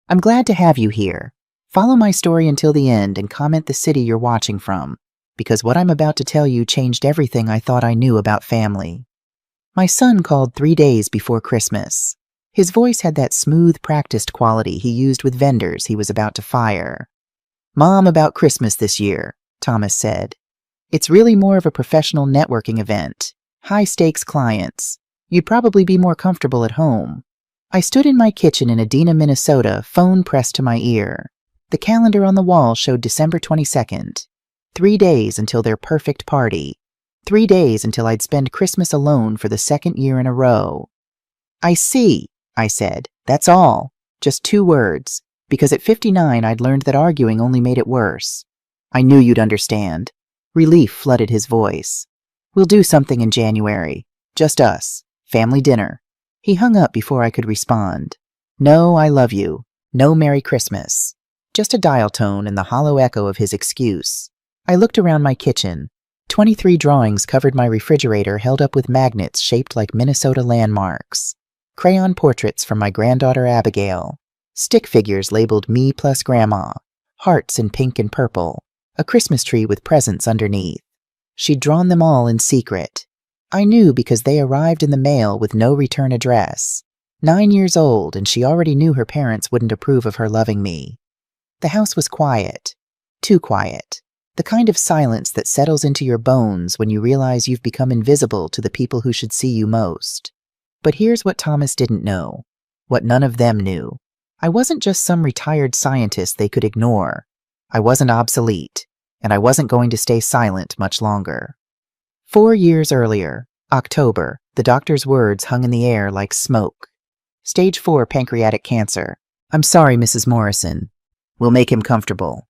I'm glad to have you here. Follow my story until the end and comment the city you're watching from, because what I'm about to tell you changed everything I thought I knew about family. My son called 3 days before Christmas. His voice had that smooth, practiced quality he used with vendors he was about to fire. "Mom, about Christmas this year," Thomas said. "It's really more of a professional networking event. High-stakes clients. You'd probably be more comfortable at home." I stood in my kitchen in Edina, Minnesota, phone pressed to my ear. The calendar on the wall showed December 22nd. 3 days until their perfect party. 3 days until I'd spend Christmas alone for the second year in a row. "I see," I said. "That's all. Just 2 words. Because at 59 I'd learned that arguing only made it worse." "I knew you'd understand." Relief flooded his voice. "We'll do something in January. Just us. Family dinner." He hung up before I could respond. No, I love you. No Merry Christmas. Just a dial tone and the hollow echo of his excuse. I looked around my kitchen. 23 drawings covered my refrigerator held up with magnets shaped like Minnesota landmarks. Crayon portraits from my granddaughter Abigail. Stick figures labeled me plus grandma. Hearts in pink and purple. A Christmas tree with presents underneath. She'd drawn them all in secret. I knew because they arrived in the mail with no return address. 9 years old, and she already knew her parents wouldn't approve of her loving me. The house was quiet. Too quiet. The kind of silence that settles into your bones when you realize you've become invisible to the people who should see you most. But here's what Thomas didn't know. What none of them knew. I wasn't just some retired scientist they could ignore. I wasn't obsolete, and I wasn't going to stay silent much longer. 4 years earlier, October, the doctor's words hung in the air like smoke. Stage 4 pancreatic cancer. "I'm sorry, Mrs. Morrison. We'll make him comfortable."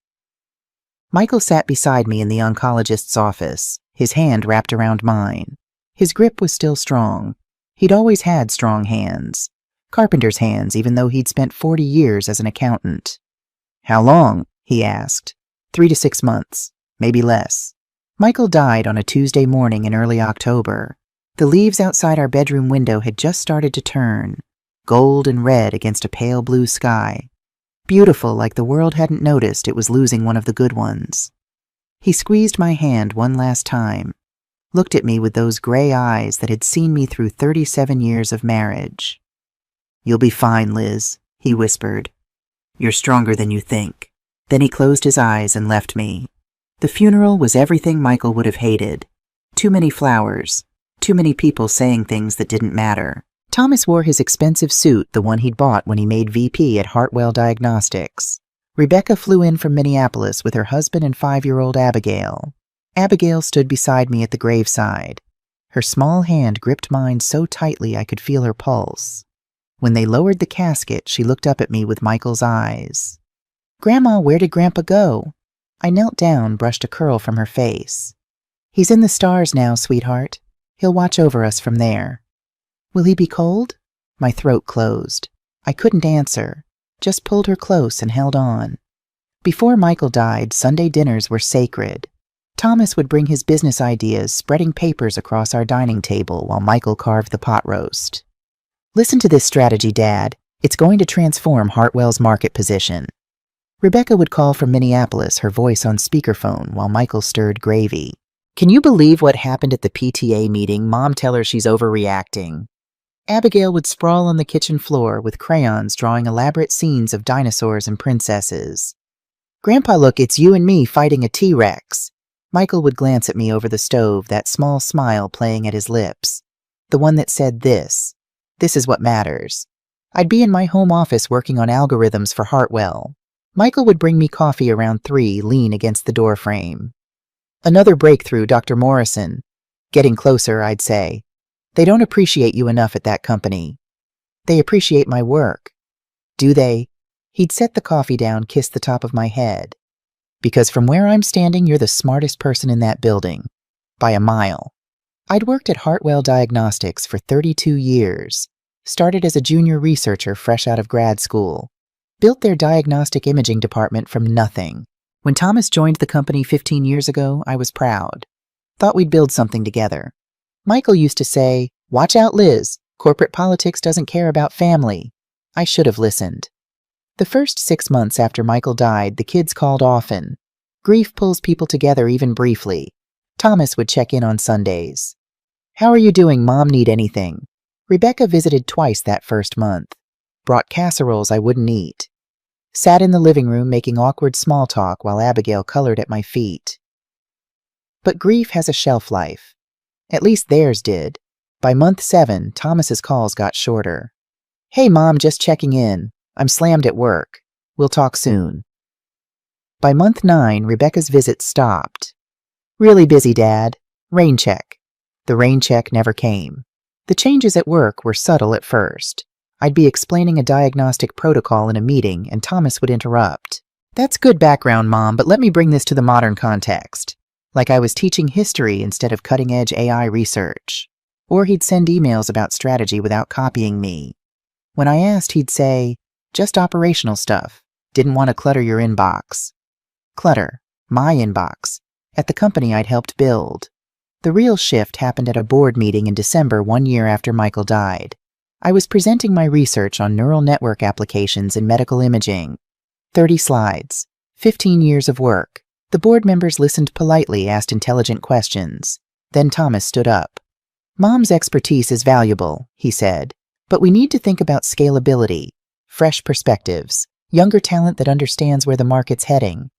Michael sat beside me in the oncologist's office, his hand wrapped around mine. His grip was still strong. He'd always had strong hands. Carpenter's hands, even though he'd spent 40 years as an accountant. "How long?" he asked. 3 to 6 months, maybe less. Michael died on a Tuesday morning in early October. The leaves outside our bedroom window had just started to turn, gold and red against a pale blue sky. Beautiful, like the world hadn't noticed it was losing one of the good ones. He squeezed my hand one last time, looked at me with those gray eyes that had seen me through 37 years of marriage. "You'll be fine, Liz," he whispered. "You're stronger than you think." Then he closed his eyes and left me. The funeral was everything Michael would have hated. Too many flowers. Too many people saying things that didn't matter. Thomas wore his expensive suit, the one he'd bought when he made VP at Hartwell Diagnostics. Rebecca flew in from Minneapolis with her husband and 5-year-old Abigail. Abigail stood beside me at the graveside. Her small hand gripped mine so tightly I could feel her pulse. When they lowered the casket, she looked up at me with Michael's eyes. "Grandma, where did Grandpa go?" I knelt down, brushed a curl from her face. "He's in the stars now, sweetheart. He'll watch over us from there." "Will he be cold?" My throat closed. I couldn't answer, just pulled her close and held on. Before Michael died, Sunday dinners were sacred. Thomas would bring his business ideas, spreading papers across our dining table while Michael carved the pot roast. "Listen to this strategy, Dad. It's going to transform Hartwell's market position." Rebecca would call from Minneapolis, her voice on speakerphone while Michael stirred gravy. "Can you believe what happened at the PTA meeting? Mom, tell her she's overreacting." Abigail would sprawl on the kitchen floor with crayons drawing elaborate scenes of dinosaurs and princesses. "Grandpa, look, it's you and me fighting a T-Rex." Michael would glance at me over the stove, that small smile playing at his lips. The one that said this. This is what matters. I'd be in my home office working on algorithms for Hartwell. Michael would bring me coffee around 3, lean against the doorframe. "Another breakthrough, Dr. Morrison." Getting closer, I'd say. "They don't appreciate you enough at that company." "They appreciate my work." "Do they?" He'd set the coffee down, kiss the top of my head. "Because from where I'm standing, you're the smartest person in that building. By a mile." I'd worked at Hartwell Diagnostics for 32 years. Started as a junior researcher fresh out of grad school. Built their diagnostic imaging department from nothing. When Thomas joined the company 15 years ago, I was proud. Thought we'd build something together. Michael used to say, "Watch out, Liz. Corporate politics doesn't care about family." I should have listened. The first 6 months after Michael died, the kids called often. Grief pulls people together even briefly. Thomas would check in on Sundays. "How are you doing, Mom? Need anything?" Rebecca visited twice that first month. Brought casseroles I wouldn't eat. Sat in the living room making awkward small talk while Abigail colored at my feet. But grief has a shelf life. At least theirs did. By month 7, Thomas's calls got shorter. "Hey, Mom, just checking in. I'm slammed at work. We'll talk soon." By month 9, Rebecca's visits stopped. "Really busy, Dad. Rain check." The rain check never came. The changes at work were subtle at first. I'd be explaining a diagnostic protocol in a meeting, and Thomas would interrupt. "That's good background, Mom, but let me bring this to the modern context." Like I was teaching history instead of cutting-edge AI research. Or he'd send emails about strategy without copying me. When I asked, he'd say, "Just operational stuff. Didn't want to clutter your inbox." Clutter. My inbox. At the company I'd helped build. The real shift happened at a board meeting in December 1 year after Michael died. I was presenting my research on neural network applications in medical imaging. 30 slides. 15 years of work. The board members listened politely, asked intelligent questions. Then Thomas stood up. "Mom's expertise is valuable," he said, "but we need to think about scalability, fresh perspectives, younger talent that understands where the market's heading."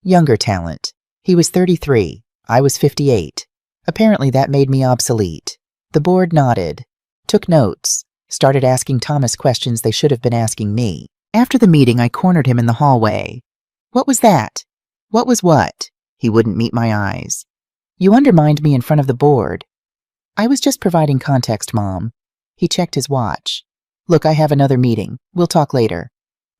Younger talent. He was 33. I was 58. Apparently that made me obsolete. The board nodded, took notes, started asking Thomas questions they should have been asking me. After the meeting, I cornered him in the hallway. "What was that?" "What was what?" He wouldn't meet my eyes. "You undermined me in front of the board." "I was just providing context, Mom." He checked his watch. "Look, I have another meeting. We'll talk later."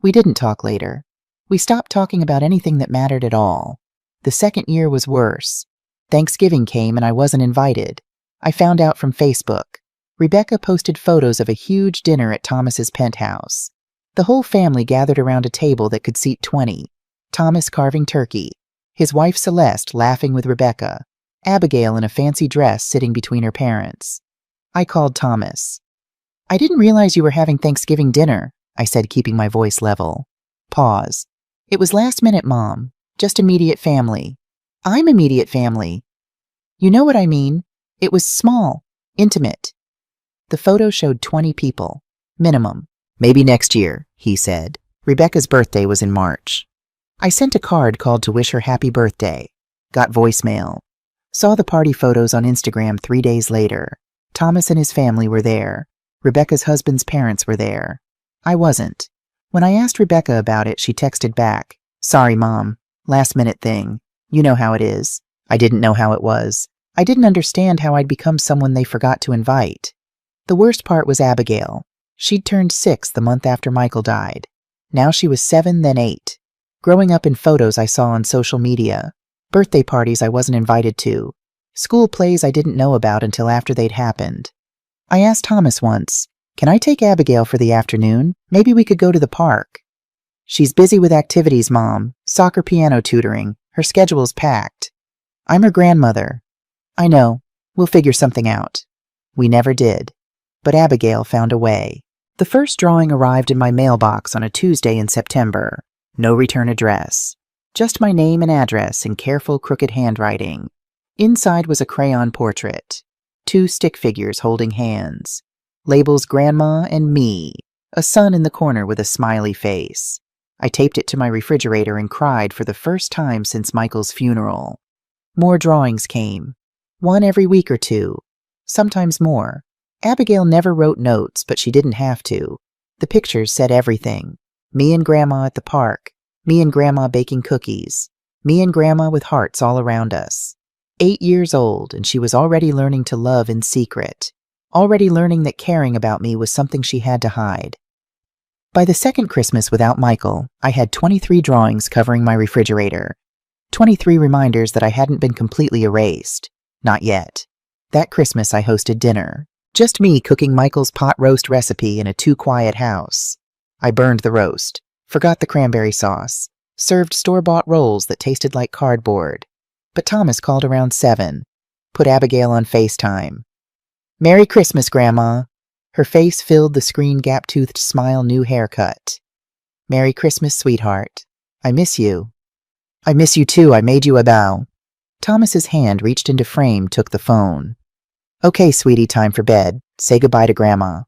We didn't talk later. We stopped talking about anything that mattered at all. The second year was worse. Thanksgiving came and I wasn't invited. I found out from Facebook. Rebecca posted photos of a huge dinner at Thomas's penthouse. The whole family gathered around a table that could seat 20. Thomas carving turkey. His wife Celeste laughing with Rebecca. Abigail in a fancy dress sitting between her parents. I called Thomas. "I didn't realize you were having Thanksgiving dinner," I said, keeping my voice level. Pause. "It was last minute, Mom. Just immediate family." "I'm immediate family." "You know what I mean. It was small, intimate." The photo showed 20 people. Minimum. "Maybe next year," he said. Rebecca's birthday was in March. I sent a card called to wish her happy birthday. Got voicemail. Saw the party photos on Instagram 3 days later. Thomas and his family were there. Rebecca's husband's parents were there. I wasn't. When I asked Rebecca about it, she texted back, "Sorry, Mom. Last minute thing. You know how it is." I didn't know how it was. I didn't understand how I'd become someone they forgot to invite. The worst part was Abigail. She'd turned 6 the month after Michael died. Now she was 7, then 8. Growing up in photos I saw on social media. Birthday parties I wasn't invited to. School plays I didn't know about until after they'd happened. I asked Thomas once, "Can I take Abigail for the afternoon? Maybe we could go to the park." "She's busy with activities, Mom. Soccer, piano tutoring. Her schedule's packed." "I'm her grandmother." "I know. We'll figure something out." We never did. But Abigail found a way. The first drawing arrived in my mailbox on a Tuesday in September. No return address. Just my name and address in careful, crooked handwriting. Inside was a crayon portrait. 2 stick figures holding hands. Labels Grandma and me. A son in the corner with a smiley face. I taped it to my refrigerator and cried for the first time since Michael's funeral. More drawings came. 1 every week or 2. Sometimes more. Abigail never wrote notes, but she didn't have to. The pictures said everything. Me and Grandma at the park. Me and Grandma baking cookies. Me and Grandma with hearts all around us. 8 years old, and she was already learning to love in secret. Already learning that caring about me was something she had to hide. By the second Christmas without Michael, I had 23 drawings covering my refrigerator. 23 reminders that I hadn't been completely erased. Not yet. That Christmas I hosted dinner. Just me cooking Michael's pot roast recipe in a too-quiet house. I burned the roast, forgot the cranberry sauce, served store-bought rolls that tasted like cardboard. But Thomas called around 7, put Abigail on FaceTime. "Merry Christmas, Grandma." Her face filled the screen gap-toothed smile new haircut. Merry Christmas, sweetheart. I miss you. I miss you too. I made you a bow. Thomas's hand reached into frame, took the phone. Okay, sweetie, time for bed. Say goodbye to Grandma.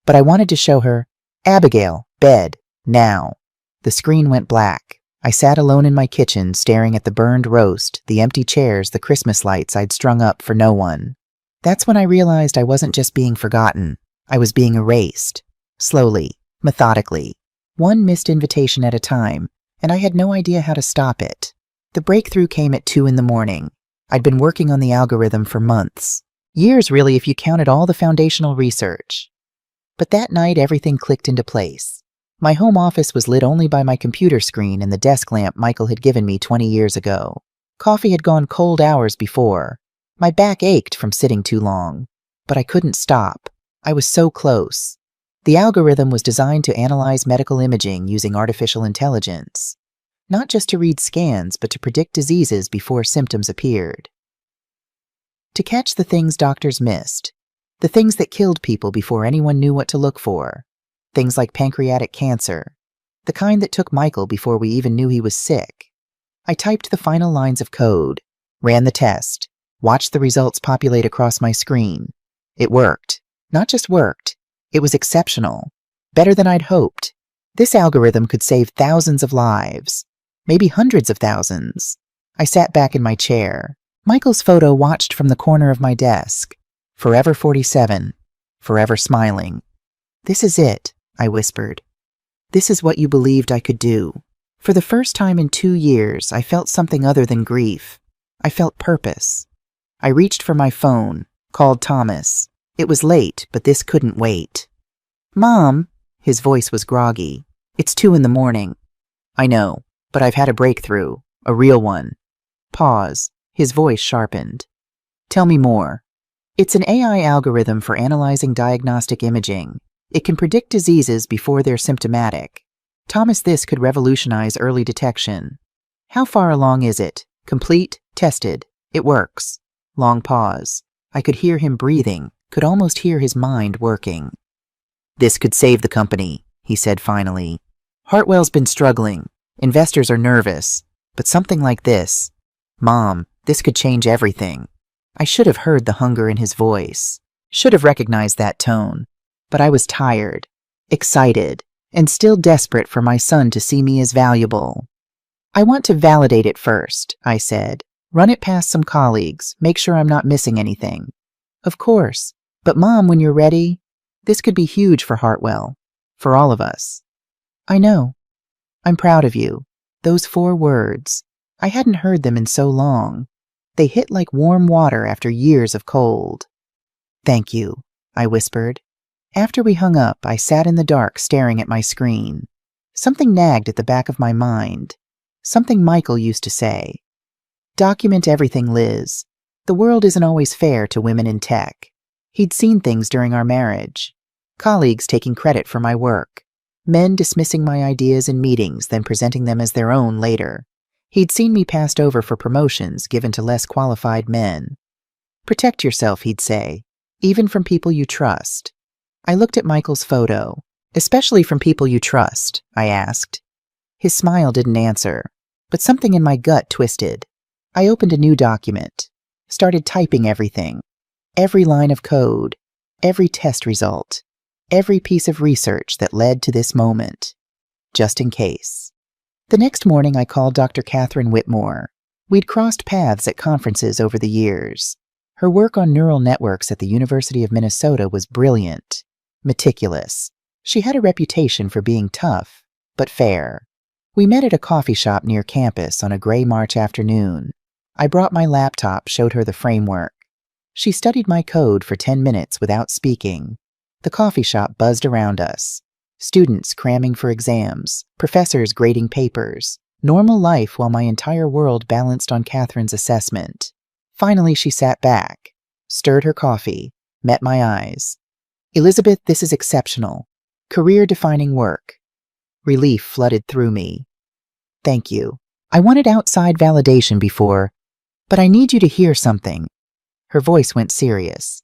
But I wanted to show her. Abigail, bed, now. The screen went black. I sat alone in my kitchen, staring at the burned roast, the empty chairs, the Christmas lights I'd strung up for no one. That's when I realized I wasn't just being forgotten. I was being erased. Slowly, methodically. One missed invitation at a time, and I had no idea how to stop it. The breakthrough came at 2 a.m. I'd been working on the algorithm for months. Years, really, if you counted all the foundational research. But that night, everything clicked into place. My home office was lit only by my computer screen and the desk lamp Michael had given me 20 years ago. Coffee had gone cold hours before. My back ached from sitting too long. But I couldn't stop. I was so close. The algorithm was designed to analyze medical imaging using artificial intelligence. Not just to read scans, but to predict diseases before symptoms appeared. To catch the things doctors missed. The things that killed people before anyone knew what to look for. Things like pancreatic cancer. The kind that took Michael before we even knew he was sick. I typed the final lines of code, ran the test, watched the results populate across my screen. It worked. Not just worked. It was exceptional. Better than I'd hoped. This algorithm could save thousands of lives. Maybe hundreds of thousands. I sat back in my chair. Michael's photo watched from the corner of my desk. Forever 47. Forever smiling. This is it, I whispered. This is what you believed I could do. For the first time in 2 years, I felt something other than grief. I felt purpose. I reached for my phone, called Thomas. It was late, but this couldn't wait. Mom, his voice was groggy. It's 2 a.m. I know, but I've had a breakthrough, a real one. Pause. His voice sharpened. Tell me more. It's an AI algorithm for analyzing diagnostic imaging. It can predict diseases before they're symptomatic. Thomas, this could revolutionize early detection. How far along is it? Complete? Tested? It works. Long pause. I could hear him breathing, could almost hear his mind working. This could save the company, he said finally. Hartwell's been struggling. Investors are nervous. But something like this. Mom, this could change everything. I should have heard the hunger in his voice. Should have recognized that tone. But I was tired, excited, and still desperate for my son to see me as valuable. I want to validate it first, I said. Run it past some colleagues, make sure I'm not missing anything. Of course. But Mom, when you're ready, this could be huge for Hartwell. For all of us. I know. I'm proud of you. Those 4 words. I hadn't heard them in so long. They hit like warm water after years of cold. Thank you, I whispered. After we hung up, I sat in the dark staring at my screen. Something nagged at the back of my mind. Something Michael used to say. Document everything, Liz. The world isn't always fair to women in tech. He'd seen things during our marriage. Colleagues taking credit for my work. Men dismissing my ideas in meetings, then presenting them as their own later. He'd seen me passed over for promotions given to less qualified men. Protect yourself, he'd say, even from people you trust. I looked at Michael's photo. Especially from people you trust, I asked. His smile didn't answer, but something in my gut twisted. I opened a new document, started typing everything. Every line of code, every test result, every piece of research that led to this moment. Just in case. The next morning I called Dr. Catherine Whitmore. We'd crossed paths at conferences over the years. Her work on neural networks at the University of Minnesota was brilliant, meticulous. She had a reputation for being tough, but fair. We met at a coffee shop near campus on a gray March afternoon. I brought my laptop, showed her the framework. She studied my code for 10 minutes without speaking. The coffee shop buzzed around us. Students cramming for exams, professors grading papers. Normal life while my entire world balanced on Catherine's assessment. Finally, she sat back, stirred her coffee, met my eyes. Elizabeth, this is exceptional. Career-defining work. Relief flooded through me. Thank you. I wanted outside validation before, but I need you to hear something. Her voice went serious.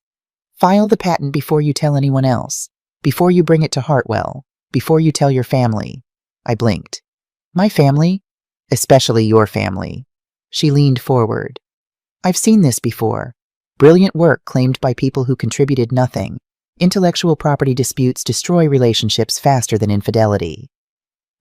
File the patent before you tell anyone else, before you bring it to Hartwell, before you tell your family. I blinked. My family? Especially your family. She leaned forward. I've seen this before. Brilliant work claimed by people who contributed nothing. Intellectual property disputes destroy relationships faster than infidelity.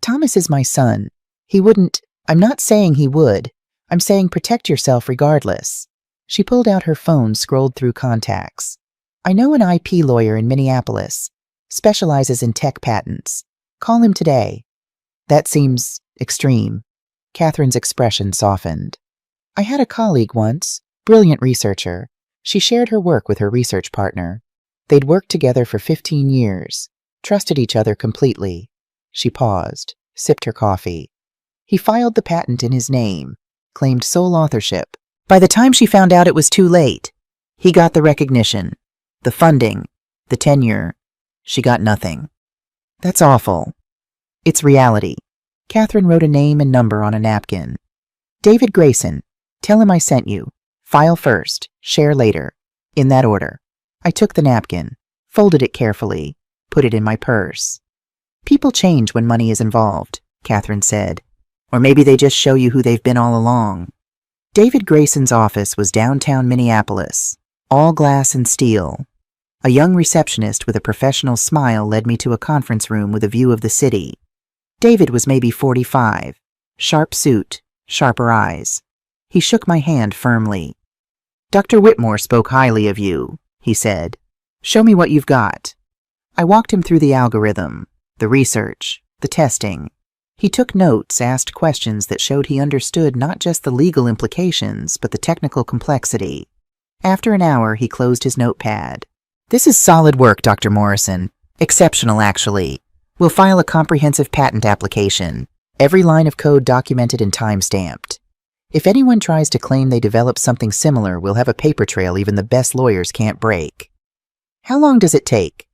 Thomas is my son. He wouldn't. I'm not saying he would. I'm saying protect yourself regardless. She pulled out her phone, scrolled through contacts. I know an IP lawyer in Minneapolis. Specializes in tech patents. Call him today. That seems extreme. Catherine's expression softened. I had a colleague once, brilliant researcher. She shared her work with her research partner. They'd worked together for 15 years, trusted each other completely. She paused, sipped her coffee. He filed the patent in his name, claimed sole authorship. By the time she found out it was too late, he got the recognition, the funding, the tenure. She got nothing. That's awful. It's reality. Catherine wrote a name and number on a napkin. David Grayson. Tell him I sent you. File first, share later. In that order. I took the napkin, folded it carefully, put it in my purse. People change when money is involved, Catherine said. Or maybe they just show you who they've been all along. David Grayson's office was downtown Minneapolis, all glass and steel. A young receptionist with a professional smile led me to a conference room with a view of the city. David was maybe 45, sharp suit, sharper eyes. He shook my hand firmly. Dr. Whitmore spoke highly of you, he said. Show me what you've got. I walked him through the algorithm, the research, the testing. He took notes, asked questions that showed he understood not just the legal implications, but the technical complexity. After an hour, he closed his notepad. This is solid work, Dr. Morrison. Exceptional, actually. We'll file a comprehensive patent application, every line of code documented and time-stamped. If anyone tries to claim they developed something similar, we'll have a paper trail even the best lawyers can't break. How long does it take?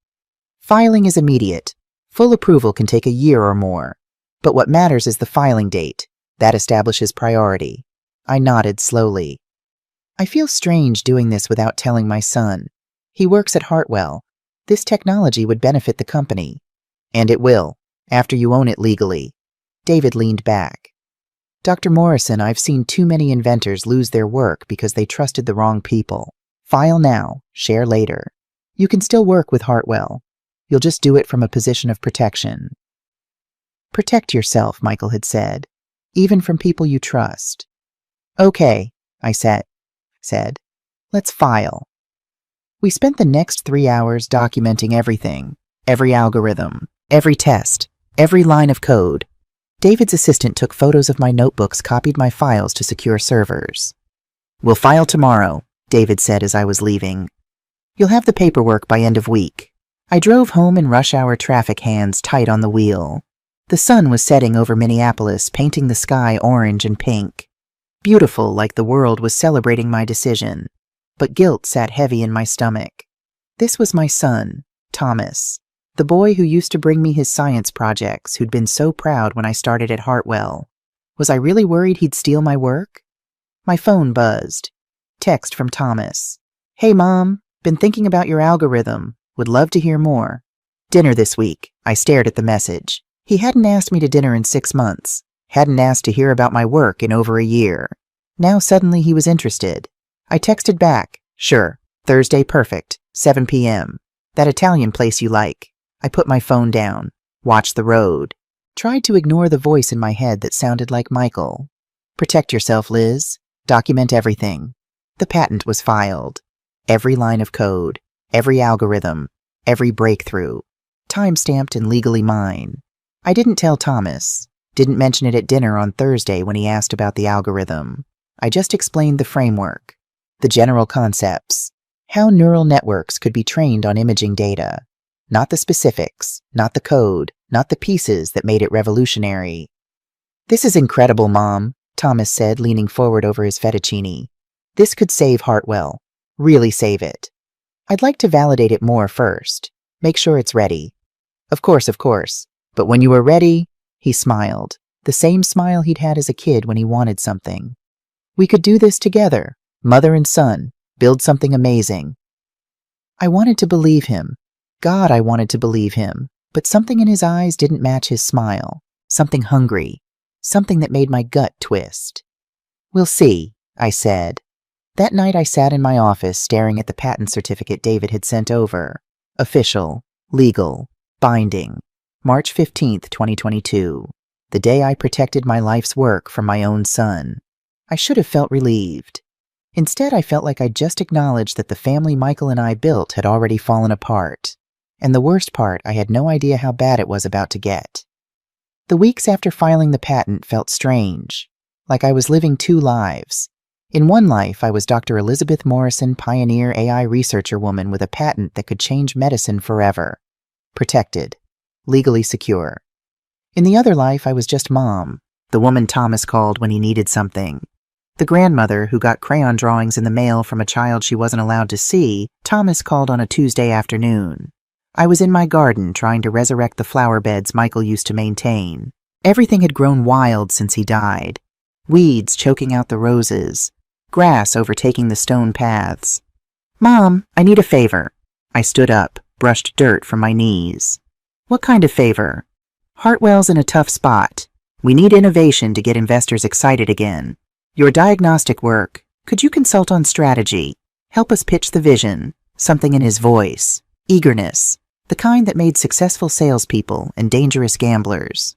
Filing is immediate. Full approval can take a year or more. But what matters is the filing date. That establishes priority. I nodded slowly. I feel strange doing this without telling my son. He works at Hartwell. This technology would benefit the company. And it will, after you own it legally. David leaned back. Dr. Morrison, I've seen too many inventors lose their work because they trusted the wrong people. File now, share later. You can still work with Hartwell. You'll just do it from a position of protection. Protect yourself, Michael had said, even from people you trust. Okay, I said. Let's file. We spent the next 3 hours documenting everything, every algorithm, every test, every line of code. David's assistant took photos of my notebooks, copied my files to secure servers. We'll file tomorrow, David said as I was leaving. You'll have the paperwork by end of week. I drove home in rush hour traffic, hands tight on the wheel. The sun was setting over Minneapolis, painting the sky orange and pink. Beautiful, like the world was celebrating my decision. But guilt sat heavy in my stomach. This was my son, Thomas, the boy who used to bring me his science projects, who'd been so proud when I started at Hartwell. Was I really worried he'd steal my work? My phone buzzed. Text from Thomas. Hey, Mom, been thinking about your algorithm. Would love to hear more. Dinner this week. I stared at the message. He hadn't asked me to dinner in 6 months. Hadn't asked to hear about my work in over a year. Now suddenly he was interested. I texted back. Sure. Thursday perfect. 7 p.m. That Italian place you like. I put my phone down. Watched the road. Tried to ignore the voice in my head that sounded like Michael. Protect yourself, Liz. Document everything. The patent was filed. Every line of code. Every algorithm. Every breakthrough. Time-stamped and legally mine. I didn't tell Thomas. Didn't mention it at dinner on Thursday when he asked about the algorithm. I just explained the framework. The general concepts. How neural networks could be trained on imaging data. Not the specifics, not the code, not the pieces that made it revolutionary. This is incredible, Mom, Thomas said, leaning forward over his fettuccine. This could save Hartwell. Really save it. I'd like to validate it more first. Make sure it's ready. Of course. But when you are ready, he smiled. The same smile he'd had as a kid when he wanted something. We could do this together, mother and son, build something amazing. I wanted to believe him. God, I wanted to believe him. But something in his eyes didn't match his smile. something hungry, something that made my gut twist. "We'll see," I said. That night I sat in my office staring at the patent certificate David had sent over. Official, legal, binding. March 15th, 2022. The day I protected my life's work from my own son. I should have felt relieved. Instead, I felt like I'd just acknowledged that the family Michael and I built had already fallen apart. And the worst part, I had no idea how bad it was about to get. The weeks after filing the patent felt strange, like I was living two lives. In one life, I was Dr. Elizabeth Morrison, pioneer AI researcher woman with a patent that could change medicine forever. Protected. Legally secure. In the other life, I was just Mom, the woman Thomas called when he needed something. The grandmother who got crayon drawings in the mail from a child she wasn't allowed to see, Thomas called on a Tuesday afternoon. I was in my garden trying to resurrect the flower beds Michael used to maintain. Everything had grown wild since he died. Weeds choking out the roses. Grass overtaking the stone paths. "Mom, I need a favor." I stood up, brushed dirt from my knees. "What kind of favor?" "Hartwell's in a tough spot. We need innovation to get investors excited again. Your diagnostic work. Could you consult on strategy? Help us pitch the vision." Something in his voice. Eagerness. The kind that made successful salespeople and dangerous gamblers.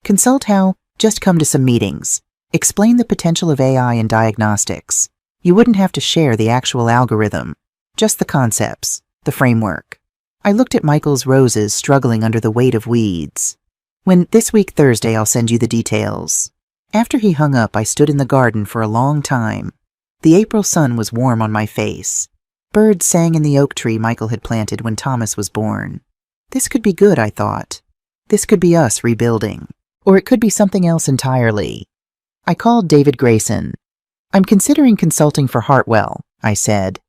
"Consult how? Just come to some meetings. Explain the potential of AI in diagnostics. You wouldn't have to share the actual algorithm. Just the concepts, the framework." I looked at Michael's roses struggling under the weight of weeds. "When this week Thursday, I'll send you the details." After he hung up, I stood in the garden for a long time. The April sun was warm on my face. Birds sang in the oak tree Michael had planted when Thomas was born. This could be good, I thought. This could be us rebuilding. Or it could be something else entirely. I called David Grayson. "I'm considering consulting for Hartwell," I said.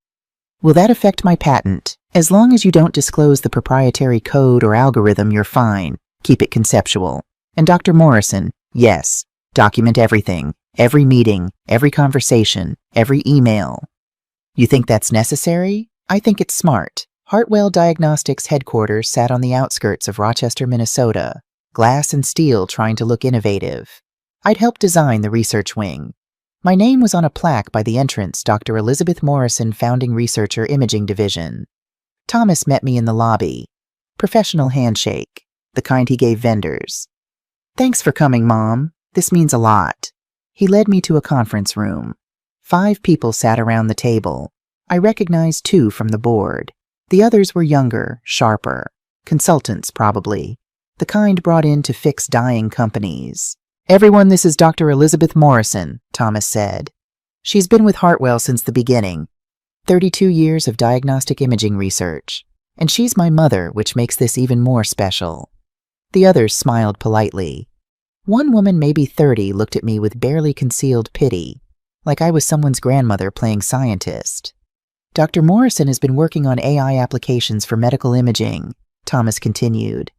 "Will that affect my patent? As long as you don't disclose the proprietary code or algorithm, you're fine. Keep it conceptual." And Dr. Morrison, "Yes. Document everything, every meeting, every conversation, every email." "You think that's necessary?" "I think it's smart." Hartwell Diagnostics headquarters sat on the outskirts of Rochester, Minnesota, glass and steel trying to look innovative. I'd helped design the research wing. My name was on a plaque by the entrance, Dr. Elizabeth Morrison, founding researcher, Imaging Division. Thomas met me in the lobby. Professional handshake, the kind he gave vendors. "Thanks for coming, Mom. This means a lot." He led me to a conference room. 5 people sat around the table. I recognized 2 from the board. The others were younger, sharper. Consultants, probably. The kind brought in to fix dying companies. "Everyone, this is Dr. Elizabeth Morrison," Thomas said. "She's been with Hartwell since the beginning. 32 years of diagnostic imaging research. And she's my mother, which makes this even more special." The others smiled politely. One woman, maybe 30, looked at me with barely concealed pity, like I was someone's grandmother playing scientist. "Dr. Morrison has been working on AI applications for medical imaging," Thomas continued.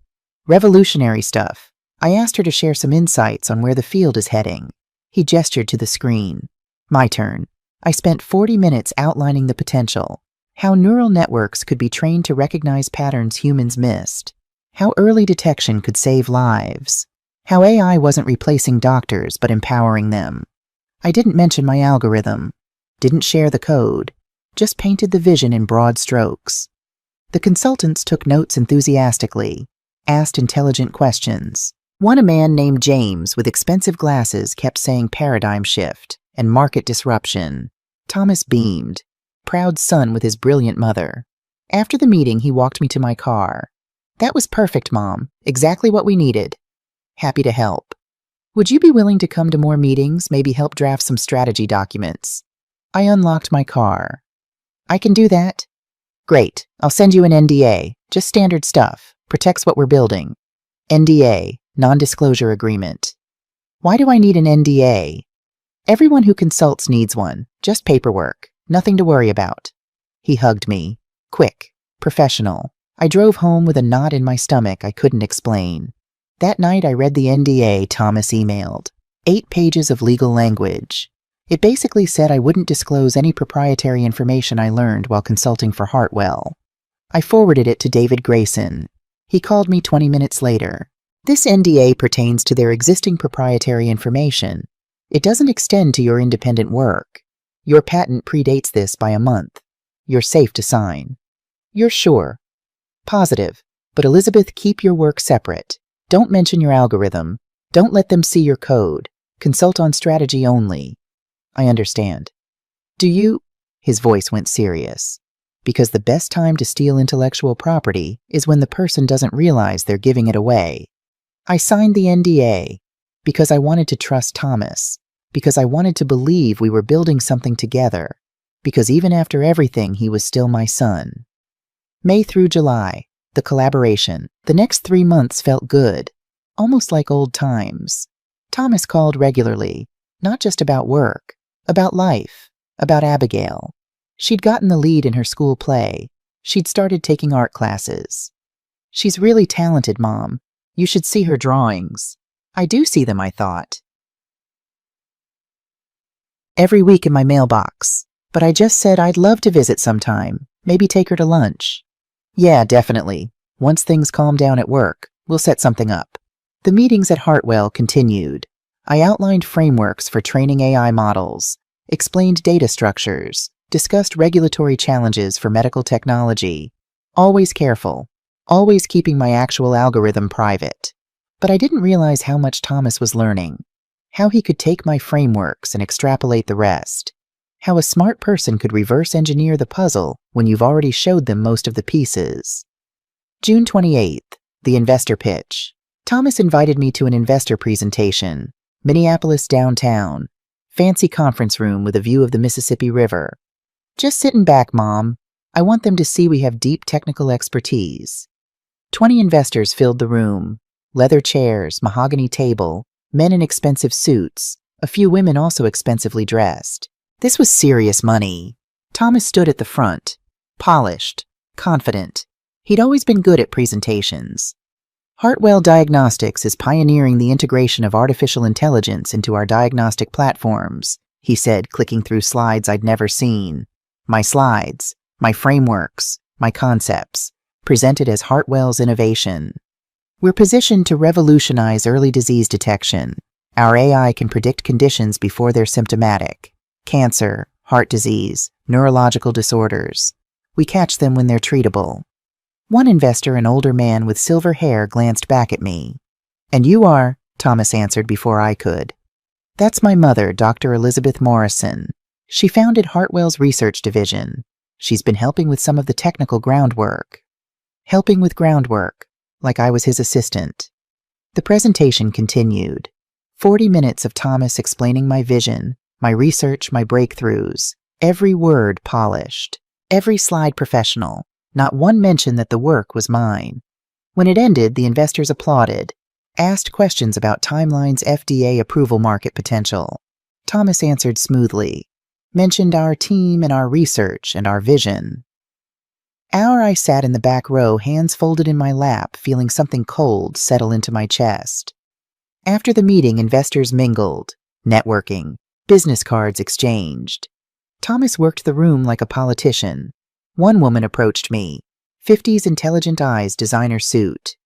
"Revolutionary stuff. I asked her to share some insights on where the field is heading." He gestured to the screen. My turn. I spent 40 minutes outlining the potential. How neural networks could be trained to recognize patterns humans missed. How early detection could save lives. How AI wasn't replacing doctors, but empowering them. I didn't mention my algorithm. Didn't share the code. Just painted the vision in broad strokes. The consultants took notes enthusiastically. Asked intelligent questions. One, a man named James with expensive glasses, kept saying paradigm shift and market disruption. Thomas beamed. Proud son with his brilliant mother. After the meeting, he walked me to my car. "That was perfect, Mom. Exactly what we needed." "Happy to help." "Would you be willing to come to more meetings, maybe help draft some strategy documents?" I unlocked my car. "I can do that." "Great. I'll send you an NDA. Just standard stuff. Protects what we're building." NDA. Non-disclosure agreement. "Why do I need an NDA?" "Everyone who consults needs one. Just paperwork. Nothing to worry about." He hugged me. Quick. Professional. I drove home with a knot in my stomach I couldn't explain. That night I read the NDA Thomas emailed. 8 pages of legal language. It basically said I wouldn't disclose any proprietary information I learned while consulting for Hartwell. I forwarded it to David Grayson. He called me 20 minutes later. This NDA pertains to their existing proprietary information. It doesn't extend to your independent work. Your patent predates this by a month. You're safe to sign. You're sure? Positive. But Elizabeth, keep your work separate. Don't mention your algorithm. Don't let them see your code. Consult on strategy only. I understand. Do you? His voice went serious. Because the best time to steal intellectual property is when the person doesn't realize they're giving it away. I signed the NDA because I wanted to trust Thomas, because I wanted to believe we were building something together, because even after everything, he was still my son. May through July, the collaboration, the next 3 months felt good, almost like old times. Thomas called regularly, not just about work, about life, about Abigail. She'd gotten the lead in her school play. She'd started taking art classes. She's really talented, Mom. You should see her drawings. I do see them, I thought. Every week in my mailbox. But I just said I'd love to visit sometime. Maybe take her to lunch. Yeah, definitely. Once things calm down at work, we'll set something up. The meetings at Hartwell continued. I outlined frameworks for training AI models, explained data structures, discussed regulatory challenges for medical technology. Always careful. Always keeping my actual algorithm private. But I didn't realize how much Thomas was learning. How he could take my frameworks and extrapolate the rest. How a smart person could reverse engineer the puzzle when you've already showed them most of the pieces. June 28th, the investor pitch. Thomas invited me to an investor presentation. Minneapolis downtown. Fancy conference room with a view of the Mississippi River. Just sitting back, Mom. I want them to see we have deep technical expertise. 20 investors filled the room. Leather chairs, mahogany table, men in expensive suits, a few women also expensively dressed. This was serious money. Thomas stood at the front, polished, confident. He'd always been good at presentations. Hartwell Diagnostics is pioneering the integration of artificial intelligence into our diagnostic platforms, he said, clicking through slides I'd never seen. My slides, my frameworks, my concepts, presented as Hartwell's innovation. We're positioned to revolutionize early disease detection. Our AI can predict conditions before they're symptomatic. Cancer, heart disease, neurological disorders. We catch them when they're treatable. One investor, an older man with silver hair, glanced back at me. And you are, Thomas answered before I could. That's my mother, Dr. Elizabeth Morrison. She founded Hartwell's research division. She's been helping with some of the technical groundwork. Helping with groundwork, like I was his assistant. The presentation continued. 40 minutes of Thomas explaining my vision, my research, my breakthroughs. Every word polished. Every slide professional. Not one mention that the work was mine. When it ended, the investors applauded, asked questions about Timeline's FDA approval market potential. Thomas answered smoothly, mentioned our team and our research and our vision. I sat in the back row, hands folded in my lap, feeling something cold settle into my chest. After the meeting, investors mingled, networking, business cards exchanged. Thomas worked the room like a politician. One woman approached me, 50s intelligent eyes, designer suit.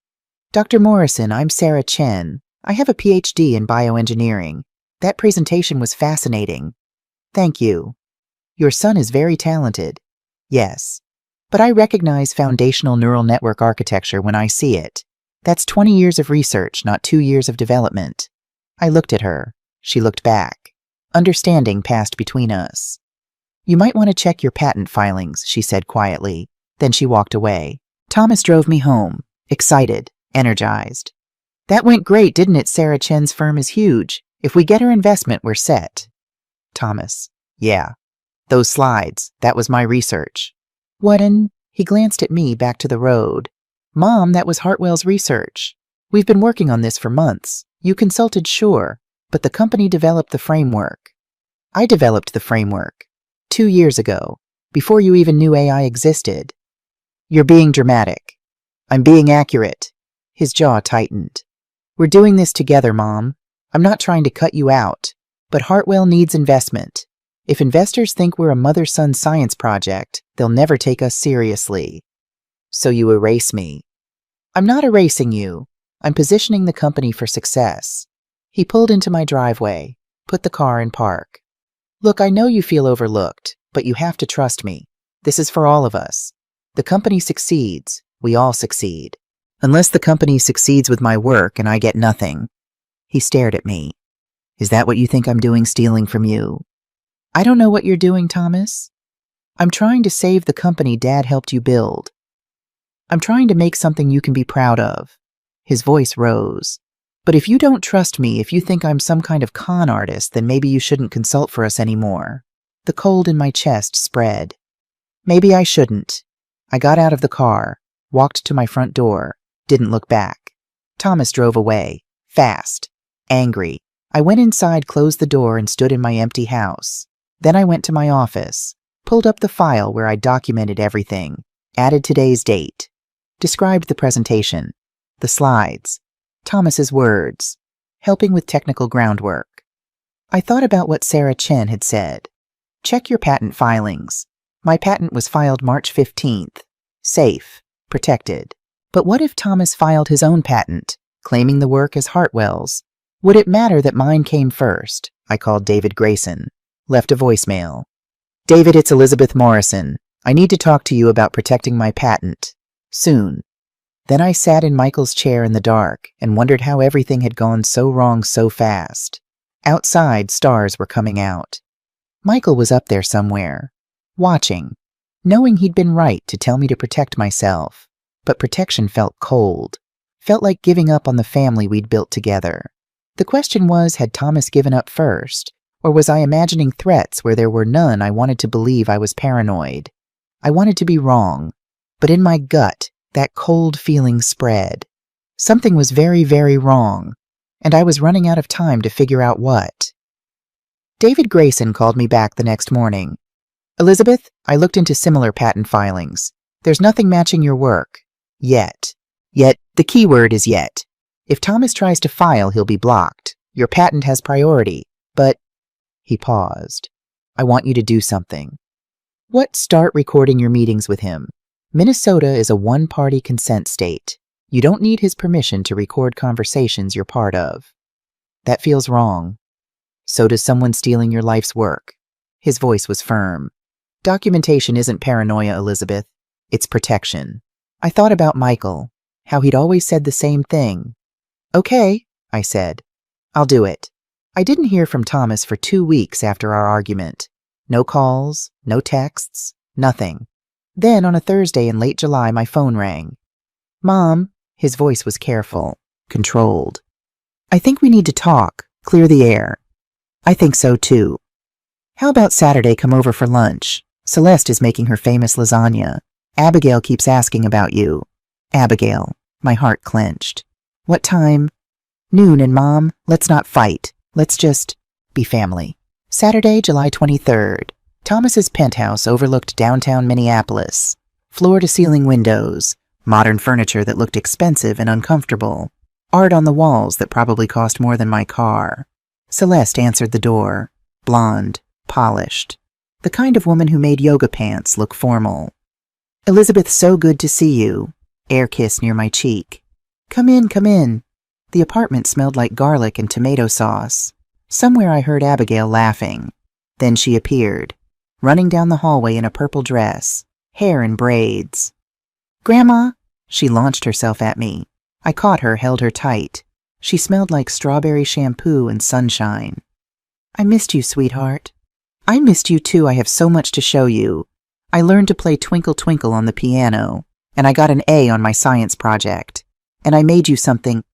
Dr. Morrison, I'm Sarah Chen. I have a PhD in bioengineering. That presentation was fascinating. Thank you. Your son is very talented. Yes. But I recognize foundational neural network architecture when I see it. That's 20 years of research, not 2 years of development. I looked at her. She looked back. Understanding passed between us. You might want to check your patent filings, she said quietly. Then she walked away. Thomas drove me home, excited, energized. That went great, didn't it? Sarah Chen's firm is huge. If we get her investment, we're set. Thomas. Yeah. Those slides, that was my research. What in? He glanced at me, back to the road. Mom, that was Hartwell's research. We've been working on this for months. You consulted, sure, but the company developed the framework. I developed the framework 2 years ago, before you even knew AI existed. You're being dramatic. I'm being accurate. His jaw tightened. We're doing this together, Mom. I'm not trying to cut you out, but Hartwell needs investment. If investors think we're a mother-son science project, they'll never take us seriously. So you erase me. I'm not erasing you. I'm positioning the company for success. He pulled into my driveway, put the car in park. Look, I know you feel overlooked, but you have to trust me. This is for all of us. The company succeeds, we all succeed. Unless the company succeeds with my work and I get nothing. He stared at me. Is that what you think I'm doing, stealing from you? I don't know what you're doing, Thomas. I'm trying to save the company Dad helped you build. I'm trying to make something you can be proud of. His voice rose. But if you don't trust me, if you think I'm some kind of con artist, then maybe you shouldn't consult for us anymore. The cold in my chest spread. Maybe I shouldn't. I got out of the car, walked to my front door, didn't look back. Thomas drove away, fast, angry. I went inside, closed the door, and stood in my empty house. Then I went to my office, pulled up the file where I documented everything, added today's date, described the presentation, the slides, Thomas's words, helping with technical groundwork. I thought about what Sarah Chen had said. Check your patent filings. My patent was filed March 15th. Safe, protected. But what if Thomas filed his own patent, claiming the work as Hartwell's? Would it matter that mine came first? I called David Grayson, left a voicemail. David, it's Elizabeth Morrison. I need to talk to you about protecting my patent. Soon. Then I sat in Michael's chair in the dark and wondered how everything had gone so wrong so fast. Outside, stars were coming out. Michael was up there somewhere, watching, knowing he'd been right to tell me to protect myself. But protection felt cold, felt like giving up on the family we'd built together. The question was, had Thomas given up first, or was I imagining threats where there were none? I wanted to believe I was paranoid. I wanted to be wrong, but in my gut, that cold feeling spread. Something was very, very wrong, and I was running out of time to figure out what. David Grayson called me back the next morning. Elizabeth, I looked into similar patent filings. There's nothing matching your work. Yet. Yet, the key word is yet. If Thomas tries to file, he'll be blocked. Your patent has priority. But, he paused. I want you to do something. What? Start recording your meetings with him. Minnesota is a one-party consent state. You don't need his permission to record conversations you're part of. That feels wrong. So does someone stealing your life's work. His voice was firm. Documentation isn't paranoia, Elizabeth. It's protection. I thought about Michael, how he'd always said the same thing. Okay, I said. I'll do it. I didn't hear from Thomas for 2 weeks after our argument. No calls, no texts, nothing. Then on a Thursday in late July, my phone rang. Mom, his voice was careful, controlled. I think we need to talk, clear the air. I think so too. How about Saturday come over for lunch? Celeste is making her famous lasagna. Abigail keeps asking about you. Abigail. My heart clenched. What time? Noon, and Mom, let's not fight. Let's just be family. Saturday, July 23rd. Thomas's penthouse overlooked downtown Minneapolis. Floor-to-ceiling windows, modern furniture that looked expensive and uncomfortable, art on the walls that probably cost more than my car. Celeste answered the door, blonde, polished, the kind of woman who made yoga pants look formal. Elizabeth, so good to see you. Air kiss near my cheek. Come in, come in. The apartment smelled like garlic and tomato sauce. Somewhere I heard Abigail laughing. Then she appeared, running down the hallway in a purple dress, hair in braids. Grandma! She launched herself at me. I caught her, held her tight. She smelled like strawberry shampoo and sunshine. I missed you, sweetheart. I missed you too. I have so much to show you. I learned to play Twinkle Twinkle on the piano, and I got an A on my science project. And I made you something.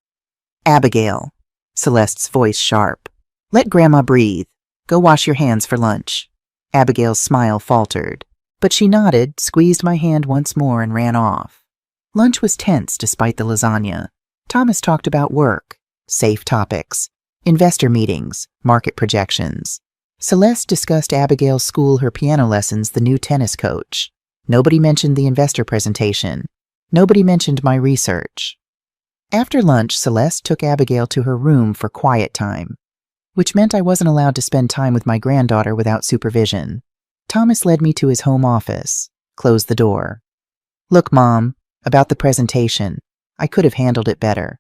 Abigail. Celeste's voice sharp. Let Grandma breathe. Go wash your hands for lunch. Abigail's smile faltered, but she nodded, squeezed my hand once more, and ran off. Lunch was tense despite the lasagna. Thomas talked about work, safe topics, investor meetings, market projections. Celeste discussed Abigail's school, her piano lessons, the new tennis coach. Nobody mentioned the investor presentation. Nobody mentioned my research. After lunch, Celeste took Abigail to her room for quiet time, which meant I wasn't allowed to spend time with my granddaughter without supervision. Thomas led me to his home office, closed the door. Look, Mom, about the presentation. I could have handled it better.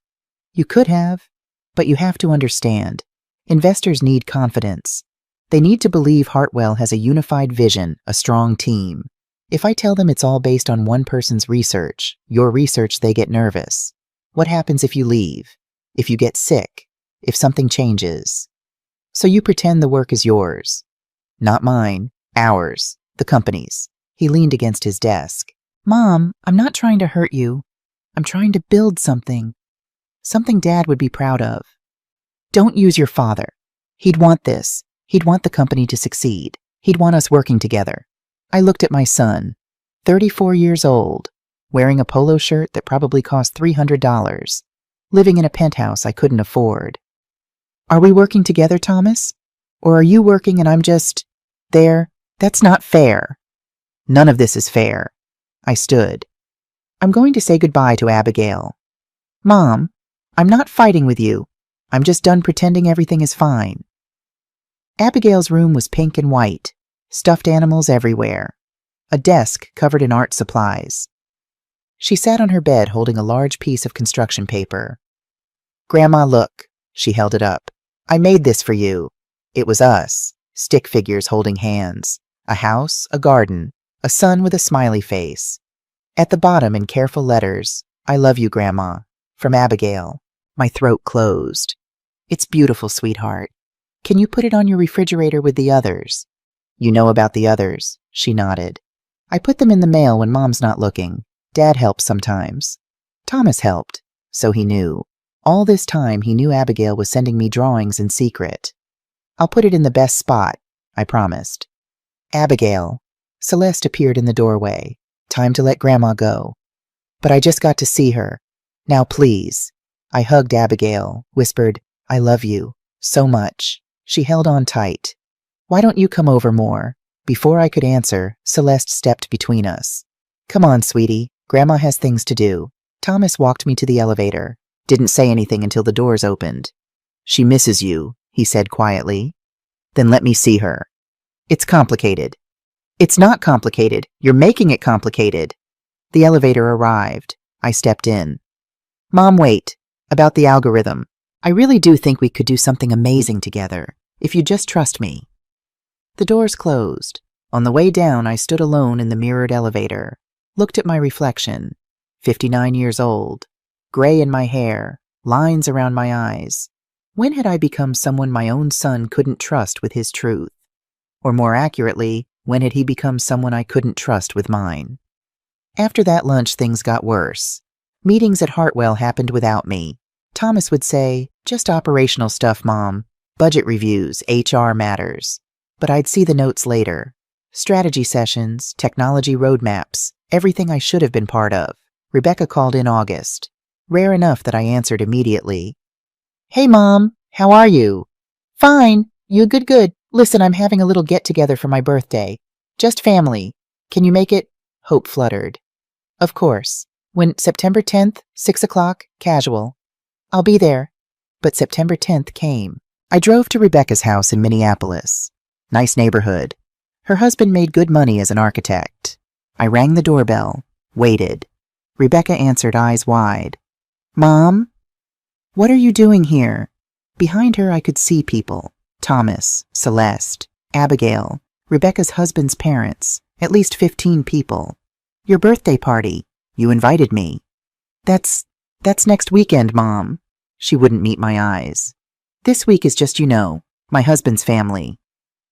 You could have, but you have to understand. Investors need confidence. They need to believe Hartwell has a unified vision, a strong team. If I tell them it's all based on one person's research, your research, they get nervous. What happens if you leave? If you get sick? If something changes? So you pretend the work is yours. Not mine, ours, the company's. He leaned against his desk. Mom, I'm not trying to hurt you. I'm trying to build something. Something Dad would be proud of. Don't use your father. He'd want this. He'd want the company to succeed. He'd want us working together. I looked at my son, 34 years old, wearing a polo shirt that probably cost $300, living in a penthouse I couldn't afford. Are we working together, Thomas? Or are you working and I'm just there? That's not fair. None of this is fair. I stood. I'm going to say goodbye to Abigail. Mom, I'm not fighting with you. I'm just done pretending everything is fine. Abigail's room was pink and white, stuffed animals everywhere, a desk covered in art supplies. She sat on her bed holding a large piece of construction paper. Grandma, look. She held it up. I made this for you. It was us, stick figures holding hands, a house, a garden, a sun with a smiley face. At the bottom in careful letters, I love you, Grandma, from Abigail. My throat closed. It's beautiful, sweetheart. Can you put it on your refrigerator with the others? You know about the others, she nodded. I put them in the mail when Mom's not looking. Dad helps sometimes. Thomas helped, so he knew. All this time he knew Abigail was sending me drawings in secret. I'll put it in the best spot, I promised. Abigail. Celeste appeared in the doorway. Time to let Grandma go. But I just got to see her. Now please. I hugged Abigail, whispered, I love you, so much. She held on tight. Why don't you come over more? Before I could answer, Celeste stepped between us. Come on, sweetie. Grandma has things to do. Thomas walked me to the elevator. Didn't say anything until the doors opened. She misses you, he said quietly. Then let me see her. It's complicated. It's not complicated. You're making it complicated. The elevator arrived. I stepped in. Mom, wait. About the algorithm. I really do think we could do something amazing together, if you just trust me. The doors closed. On the way down, I stood alone in the mirrored elevator, looked at my reflection, 59 years old, gray in my hair, lines around my eyes. When had I become someone my own son couldn't trust with his truth? Or more accurately, when had he become someone I couldn't trust with mine? After that lunch, things got worse. Meetings at Hartwell happened without me. Thomas would say, just operational stuff, Mom. Budget reviews, HR matters. But I'd see the notes later. Strategy sessions, technology roadmaps, everything I should have been part of. Rebecca called in August. Rare enough that I answered immediately. Hey, Mom, how are you? Fine, you good. Listen, I'm having a little get-together for my birthday. Just family. Can you make it? Hope fluttered. Of course. When September 10th, 6 o'clock, casual. I'll be there. But September 10th came. I drove to Rebecca's house in Minneapolis. Nice neighborhood. Her husband made good money as an architect. I rang the doorbell, waited. Rebecca answered, eyes wide. Mom? What are you doing here? Behind her I could see people. Thomas, Celeste, Abigail, Rebecca's husband's parents, at least 15 people. Your birthday party. You invited me. That's next weekend, Mom. She wouldn't meet my eyes. This week is just, my husband's family.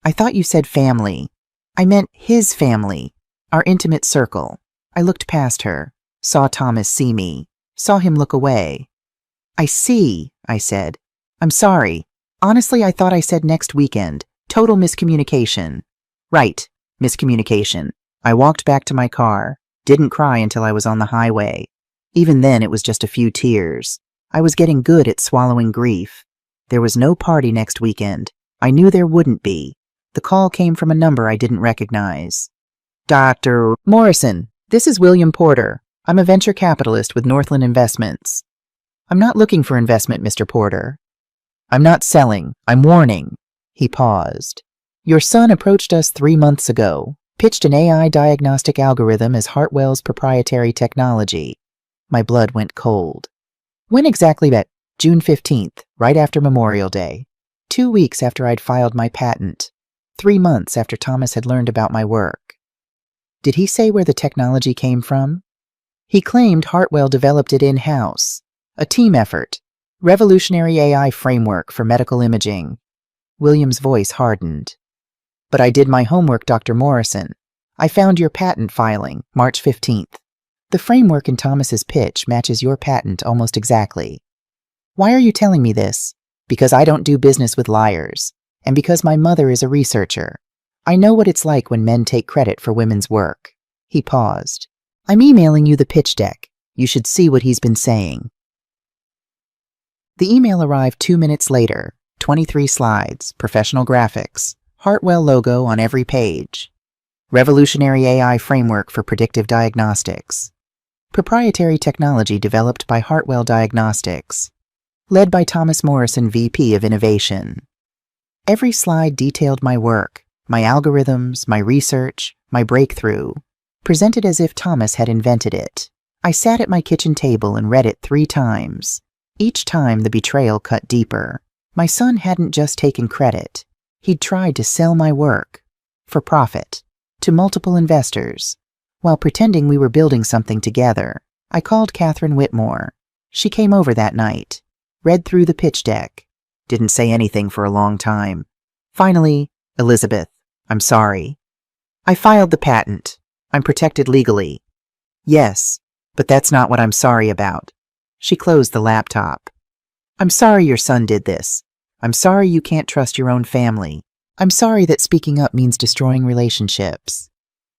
I thought you said family. I meant his family, our intimate circle. I looked past her, saw Thomas see me, saw him look away. I see, I said. I'm sorry. Honestly, I thought I said next weekend. Total miscommunication. Right, miscommunication. I walked back to my car, didn't cry until I was on the highway. Even then, it was just a few tears. I was getting good at swallowing grief. There was no party next weekend. I knew there wouldn't be. The call came from a number I didn't recognize. Dr. Morrison, this is William Porter. I'm a venture capitalist with Northland Investments. I'm not looking for investment, Mr. Porter. I'm not selling. I'm warning. He paused. Your son approached us 3 months ago, pitched an AI diagnostic algorithm as Hartwell's proprietary technology. My blood went cold. When exactly June 15th, right after Memorial Day. 2 weeks after I'd filed my patent. 3 months after Thomas had learned about my work. Did he say where the technology came from? He claimed Hartwell developed it in-house. A team effort. Revolutionary AI framework for medical imaging. William's voice hardened. But I did my homework, Dr. Morrison. I found your patent filing, March 15th. The framework in Thomas's pitch matches your patent almost exactly. Why are you telling me this? Because I don't do business with liars, and because my mother is a researcher. I know what it's like when men take credit for women's work. He paused. I'm emailing you the pitch deck. You should see what he's been saying. The email arrived 2 minutes later. 23 slides, professional graphics, Hartwell logo on every page. Revolutionary AI framework for predictive diagnostics. Proprietary technology developed by Hartwell Diagnostics. Led by Thomas Morrison, VP of Innovation. Every slide detailed my work, my algorithms, my research, my breakthrough, presented as if Thomas had invented it. I sat at my kitchen table and read it 3 times. Each time the betrayal cut deeper. My son hadn't just taken credit. He'd tried to sell my work, for profit, to multiple investors, while pretending we were building something together. I called Catherine Whitmore. She came over that night, read through the pitch deck, didn't say anything for a long time. Finally, Elizabeth, I'm sorry. I filed the patent. I'm protected legally. Yes, but that's not what I'm sorry about. She closed the laptop. I'm sorry your son did this. I'm sorry you can't trust your own family. I'm sorry that speaking up means destroying relationships.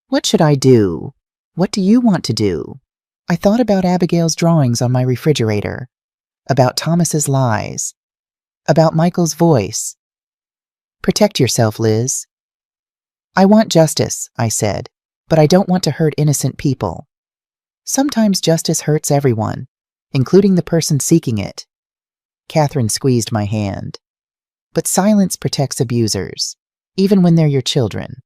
What should I do? What do you want to do? I thought about Abigail's drawings on my refrigerator, about Thomas's lies, about Michael's voice. Protect yourself, Liz. I want justice, I said, but I don't want to hurt innocent people. Sometimes justice hurts everyone, including the person seeking it. Catherine squeezed my hand. But silence protects abusers, even when they're your children.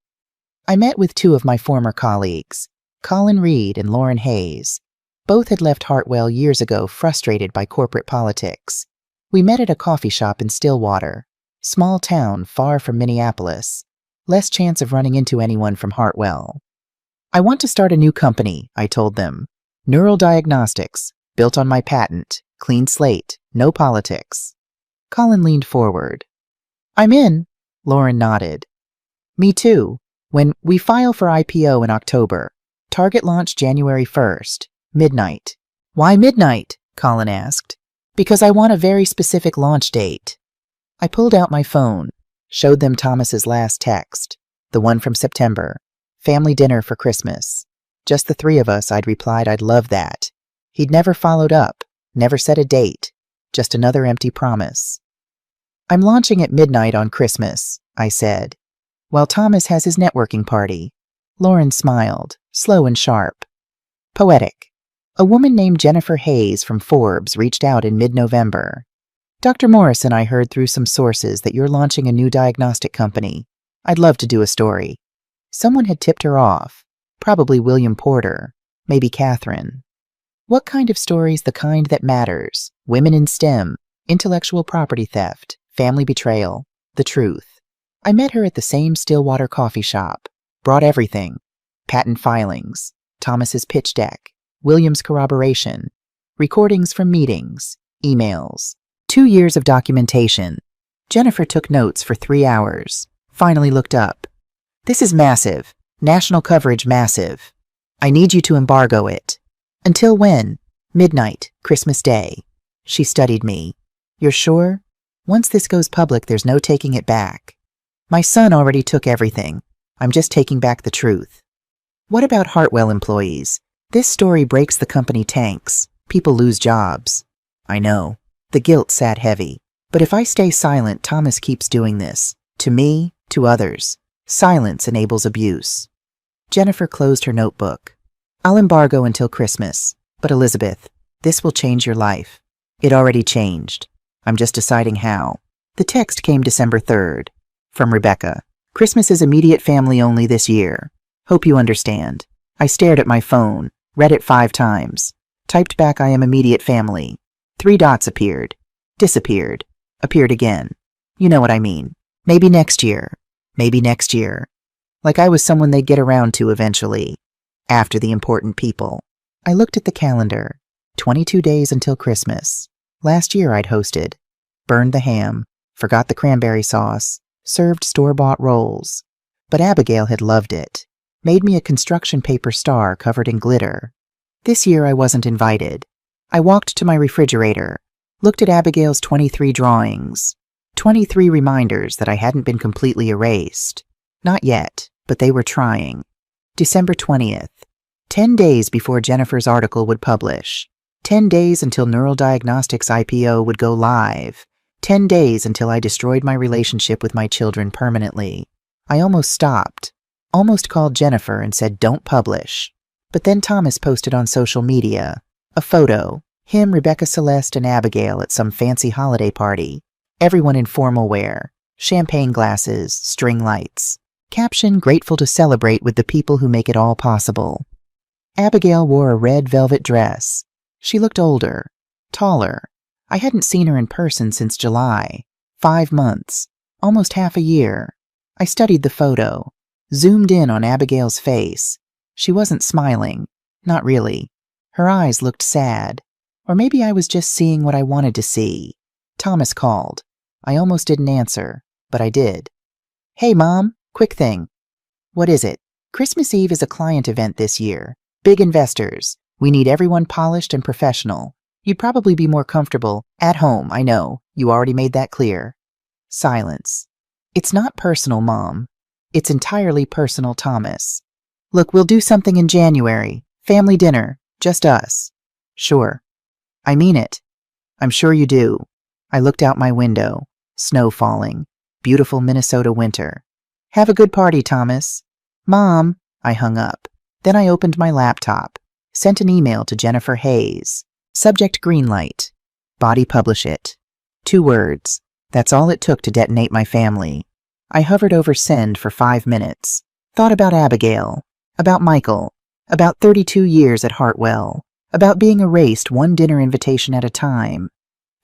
I met with 2 of my former colleagues, Colin Reed and Lauren Hayes. Both had left Hartwell years ago, frustrated by corporate politics. We met at a coffee shop in Stillwater, small town far from Minneapolis, less chance of running into anyone from Hartwell. I want to start a new company, I told them. Neural diagnostics, built on my patent, clean slate, no politics. Colin leaned forward. I'm in, Lauren nodded. Me too. When we file for IPO in October, target launch January 1st, midnight. Why midnight? Colin asked. Because I want a very specific launch date. I pulled out my phone, showed them Thomas's last text, the one from September. Family dinner for Christmas. Just the 3 of us, I'd replied I'd love that. He'd never followed up, never set a date, just another empty promise. I'm launching at midnight on Christmas, I said, while Thomas has his networking party. Lauren smiled, slow and sharp. Poetic. A woman named Jennifer Hayes from Forbes reached out in mid-November. Dr. Morrison, I heard through some sources that you're launching a new diagnostic company. I'd love to do a story. Someone had tipped her off, probably William Porter, maybe Catherine. What kind of stories? The kind that matters. Women in STEM, intellectual property theft, family betrayal, the truth. I met her at the same Stillwater coffee shop, brought everything. Patent filings, Thomas's pitch deck, William's corroboration, recordings from meetings, emails, 2 years of documentation. Jennifer took notes for 3 hours, finally looked up. This is massive. National coverage massive. I need you to embargo it. Until when? Midnight, Christmas Day. She studied me. You're sure? Once this goes public, there's no taking it back. My son already took everything. I'm just taking back the truth. What about Hartwell employees? This story breaks the company tanks. People lose jobs. I know. The guilt sat heavy. But if I stay silent, Thomas keeps doing this. To me, to others. Silence enables abuse. Jennifer closed her notebook. I'll embargo until Christmas. But Elizabeth, this will change your life. It already changed. I'm just deciding how. The text came December 3rd. From Rebecca. Christmas is immediate family only this year. Hope you understand. I stared at my phone, read it 5 times. Typed back I am immediate family. 3 dots appeared. Disappeared. Appeared again. You know what I mean. Maybe next year. Maybe next year. Like I was someone they'd get around to eventually. After the important people. I looked at the calendar. 22 days until Christmas. Last year I'd hosted. Burned the ham. Forgot the cranberry sauce. Served store-bought rolls. But Abigail had loved it. Made me a construction paper star covered in glitter. This year I wasn't invited. I walked to my refrigerator. Looked at Abigail's 23 drawings. 23 reminders that I hadn't been completely erased. Not yet, but they were trying. December 20th. 10 days before Jennifer's article would publish. 10 days until Neural Diagnostics IPO would go live. 10 days until I destroyed my relationship with my children permanently. I almost stopped. Almost called Jennifer and said don't publish. But then Thomas posted on social media. A photo. Him, Rebecca Celeste, and Abigail at some fancy holiday party. Everyone in formal wear. Champagne glasses, string lights. Caption, grateful to celebrate with the people who make it all possible. Abigail wore a red velvet dress. She looked older. Taller. I hadn't seen her in person since July. 5 months. Almost half a year. I studied the photo. Zoomed in on Abigail's face. She wasn't smiling. Not really. Her eyes looked sad. Or maybe I was just seeing what I wanted to see. Thomas called. I almost didn't answer, but I did. Hey, Mom, quick thing. What is it? Christmas Eve is a client event this year. Big investors. We need everyone polished and professional. You'd probably be more comfortable at home, I know. You already made that clear. Silence. It's not personal, Mom. It's entirely personal, Thomas. Look, we'll do something in January. Family dinner. Just us. Sure. I mean it. I'm sure you do. I looked out my window. Snow falling. Beautiful Minnesota winter. Have a good party, Thomas. Mom. I hung up. Then I opened my laptop. Sent an email to Jennifer Hayes. Subject greenlight. Body publish it. 2 words. That's all it took to detonate my family. I hovered over send for 5 minutes. Thought about Abigail. About Michael. About 32 years at Hartwell. About being erased one dinner invitation at a time.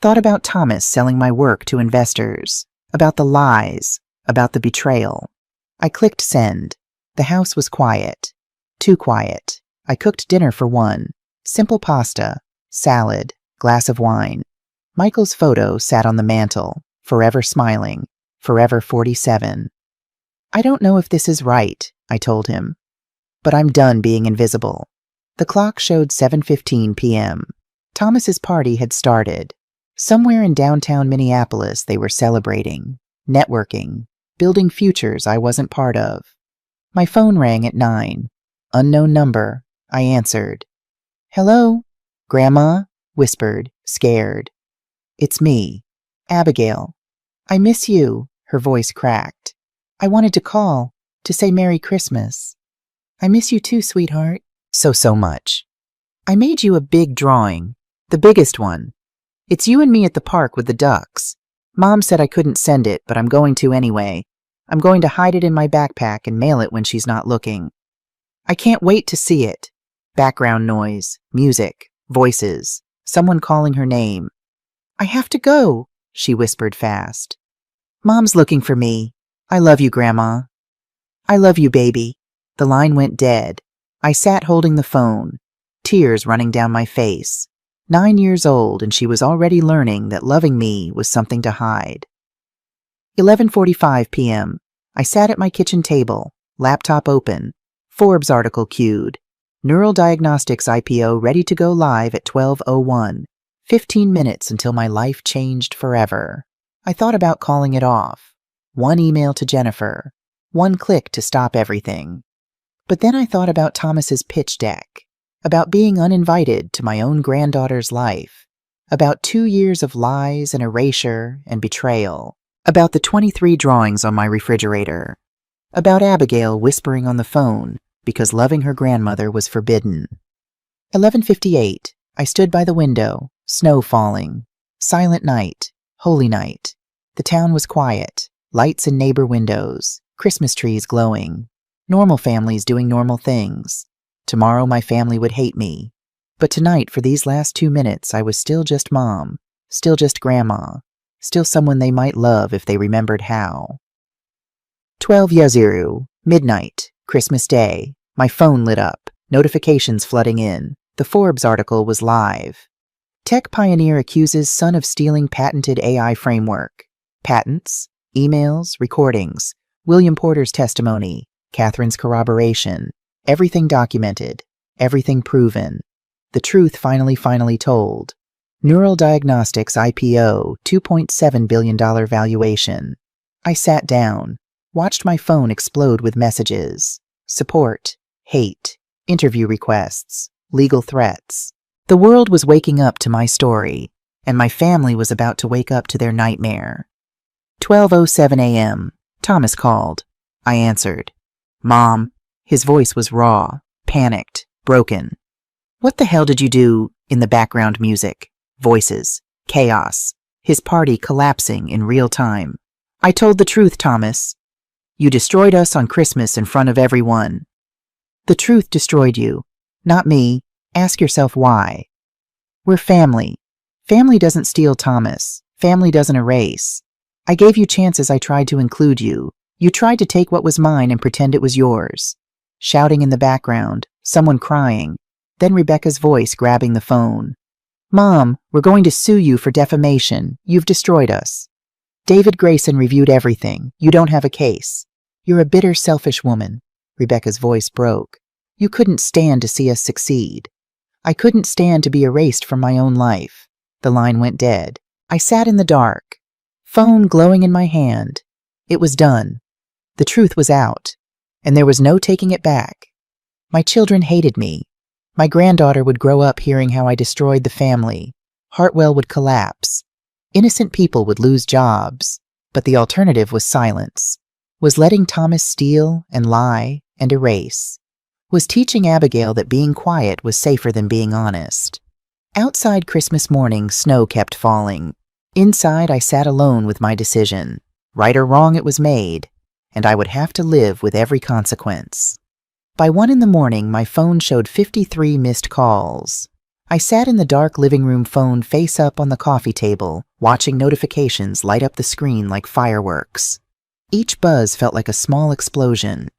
Thought about Thomas selling my work to investors. About the lies. About the betrayal. I clicked send. The house was quiet. Too quiet. I cooked dinner for 1. Simple pasta. Salad, glass of wine. Michael's photo sat on the mantel, forever smiling, forever 47. I don't know if this is right, I told him, but I'm done being invisible. The clock showed 7:15 p.m. Thomas's party had started. Somewhere in downtown Minneapolis they were celebrating, networking, building futures I wasn't part of. My phone rang at 9. Unknown number. I answered. Hello? Grandma, whispered, scared. It's me, Abigail. I miss you, her voice cracked. I wanted to call, to say Merry Christmas. I miss you too, sweetheart. So much. I made you a big drawing, the biggest one. It's you and me at the park with the ducks. Mom said I couldn't send it, but I'm going to anyway. I'm going to hide it in my backpack and mail it when she's not looking. I can't wait to see it. Background noise, music. Voices. Someone calling her name. I have to go, she whispered fast. Mom's looking for me. I love you, Grandma. I love you, baby. The line went dead. I sat holding the phone, tears running down my face. 9 years old, and she was already learning that loving me was something to hide. 11:45 p.m. I sat at my kitchen table, laptop open, Forbes article queued. Neural Diagnostics IPO ready to go live at 12:01. 15 minutes until my life changed forever. I thought about calling it off. 1 email to Jennifer. 1 click to stop everything. But then I thought about Thomas's pitch deck. About being uninvited to my own granddaughter's life. About 2 years of lies and erasure and betrayal. About the 23 drawings on my refrigerator. About Abigail whispering on the phone because loving her grandmother was forbidden. 11:58. I stood by the window, snow falling. Silent night, holy night. The town was quiet, lights in neighbor windows, Christmas trees glowing. Normal families doing normal things. Tomorrow my family would hate me. But tonight, for these last 2 minutes, I was still just Mom. Still just grandma. Still someone they might love if they remembered how. 12 Yaziru, midnight, Christmas Day. My phone lit up, notifications flooding in. The Forbes article was live. Tech pioneer accuses son of stealing patented AI framework. Patents, emails, recordings, William Porter's testimony, Catherine's corroboration. Everything documented, everything proven. The truth finally told. Neural Diagnostics IPO, $2.7 billion valuation. I sat down, watched my phone explode with messages. Support, hate, interview requests, legal threats. The world was waking up to my story, and my family was about to wake up to their nightmare. 12:07 a.m. Thomas called. I answered. Mom. His voice was raw, panicked, broken. What the hell did you do? In the background music, voices, chaos, his party collapsing in real time. I told the truth, Thomas. You destroyed us on Christmas in front of everyone. The truth destroyed you, not me. Ask yourself why. We're family. Family doesn't steal, Thomas. Family doesn't erase. I gave you chances. I tried to include you. You tried to take what was mine and pretend it was yours. Shouting in the background, someone crying, then Rebecca's voice grabbing the phone. Mom, we're going to sue you for defamation. You've destroyed us. David Grayson reviewed everything. You don't have a case. You're a bitter, selfish woman. Rebecca's voice broke. You couldn't stand to see us succeed. I couldn't stand to be erased from my own life. The line went dead. I sat in the dark, phone glowing in my hand. It was done. The truth was out, and there was no taking it back. My children hated me. My granddaughter would grow up hearing how I destroyed the family. Hartwell would collapse. Innocent people would lose jobs. But the alternative was silence. Was letting Thomas steal and lie and erase. Was teaching Abigail that being quiet was safer than being honest. Outside Christmas morning, snow kept falling. Inside, I sat alone with my decision. Right or wrong, it was made, and I would have to live with every consequence. By 1 a.m, my phone showed 53 missed calls. I sat in the dark living room, phone face up on the coffee table, watching notifications light up the screen like fireworks. Each buzz felt like a small explosion.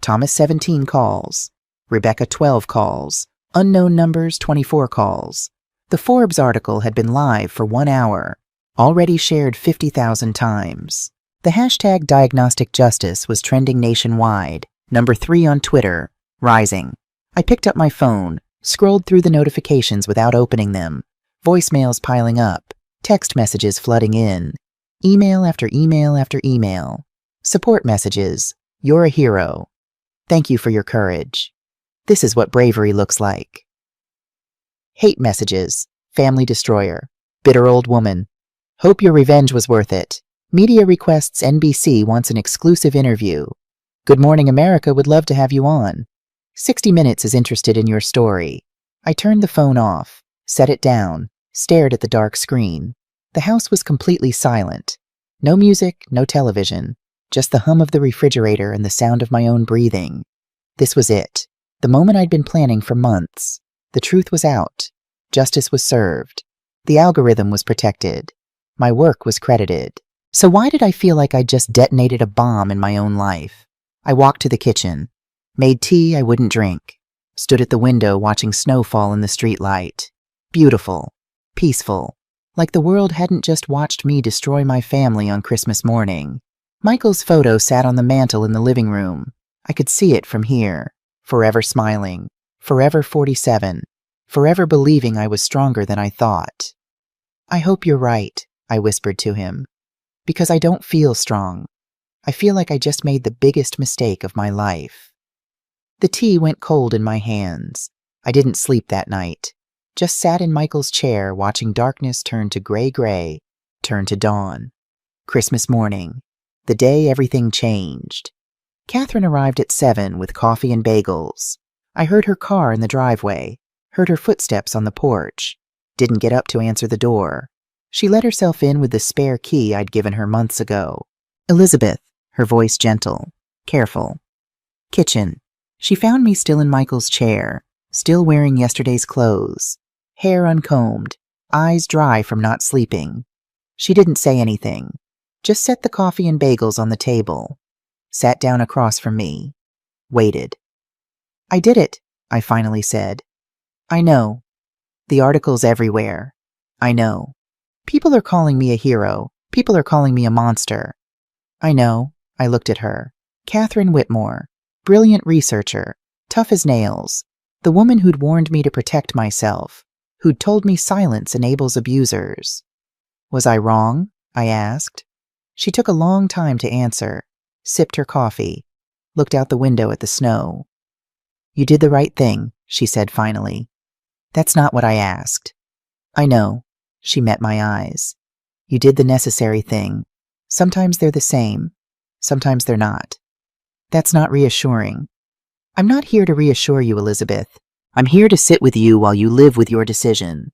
Thomas 17 calls, Rebecca 12 calls, unknown numbers 24 calls. The Forbes article had been live for 1 hour, already shared 50,000 times. The hashtag Diagnostic Justice was trending nationwide, number 3 on Twitter, rising. I picked up my phone, scrolled through the notifications without opening them, voicemails piling up, text messages flooding in, email after email after email, support messages, you're a hero. Thank you for your courage. This is what bravery looks like. Hate messages, family destroyer, bitter old woman. Hope your revenge was worth it. Media requests NBC wants an exclusive interview. Good Morning America would love to have you on. 60 Minutes is interested in your story. I turned the phone off, set it down, stared at the dark screen. The house was completely silent. No music, no television, just the hum of the refrigerator and the sound of my own breathing. This was it, the moment I'd been planning for months. The truth was out. Justice was served. The algorithm was protected. My work was credited. So why did I feel like I'd just detonated a bomb in my own life? I walked to the kitchen, made tea I wouldn't drink, stood at the window watching snow fall in the streetlight. Beautiful, peaceful, like the world hadn't just watched me destroy my family on Christmas morning. Michael's photo sat on the mantel in the living room. I could see it from here, forever smiling, forever 47, forever believing I was stronger than I thought. I hope you're right, I whispered to him, because I don't feel strong. I feel like I just made the biggest mistake of my life. The tea went cold in my hands. I didn't sleep that night. Just sat in Michael's chair watching darkness turn to gray, turn to dawn. Christmas morning, the day everything changed. Catherine arrived at 7 with coffee and bagels. I heard her car in the driveway, heard her footsteps on the porch. Didn't get up to answer the door. She let herself in with the spare key I'd given her months ago. Elizabeth, her voice gentle, careful. Kitchen. She found me still in Michael's chair, still wearing yesterday's clothes, hair uncombed, eyes dry from not sleeping. She didn't say anything, just set the coffee and bagels on the table, sat down across from me, waited. "I did it," I finally said. "I know. The articles everywhere. I know. People are calling me a hero. People are calling me a monster. I know." I looked at her. Catherine Whitmore, brilliant researcher, tough as nails, the woman who'd warned me to protect myself, who'd told me silence enables abusers. "Was I wrong?" I asked. She took a long time to answer, sipped her coffee, looked out the window at the snow. "You did the right thing," she said finally. "That's not what I asked." "I know." She met my eyes. "You did the necessary thing. Sometimes they're the same. Sometimes they're not." "That's not reassuring." "I'm not here to reassure you, Elizabeth. I'm here to sit with you while you live with your decision."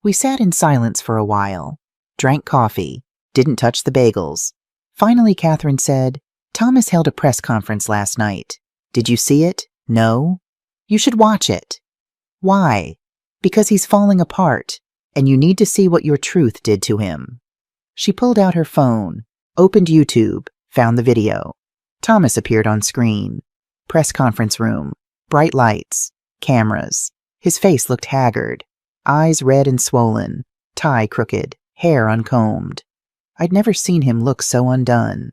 We sat in silence for a while, drank coffee, didn't touch the bagels. Finally, Catherine said, "Thomas held a press conference last night. Did you see it? No? You should watch it." "Why?" "Because he's falling apart, and you need to see what your truth did to him." She pulled out her phone, opened YouTube, found the video. Thomas appeared on screen. Press conference room, bright lights, cameras. His face looked haggard, eyes red and swollen, tie crooked, hair uncombed. I'd never seen him look so undone.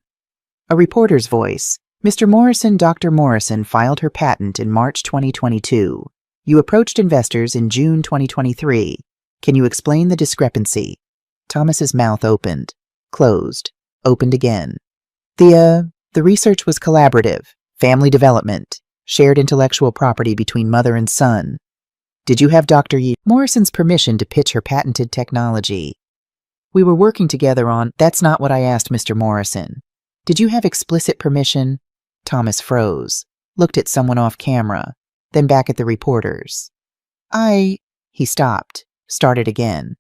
A reporter's voice. "Mr. Morrison, Dr. Morrison filed her patent in March 2022. You approached investors in June 2023. Can you explain the discrepancy?" Thomas's mouth opened, closed, opened again. The research was collaborative, family development, shared intellectual property between mother and son. Did you have Dr. Morrison's permission to pitch her patented technology? We were working together on— That's not what I asked, Mr. Morrison. Did you have explicit permission? Thomas froze, looked at someone off camera, then back at the reporters. He stopped, started again.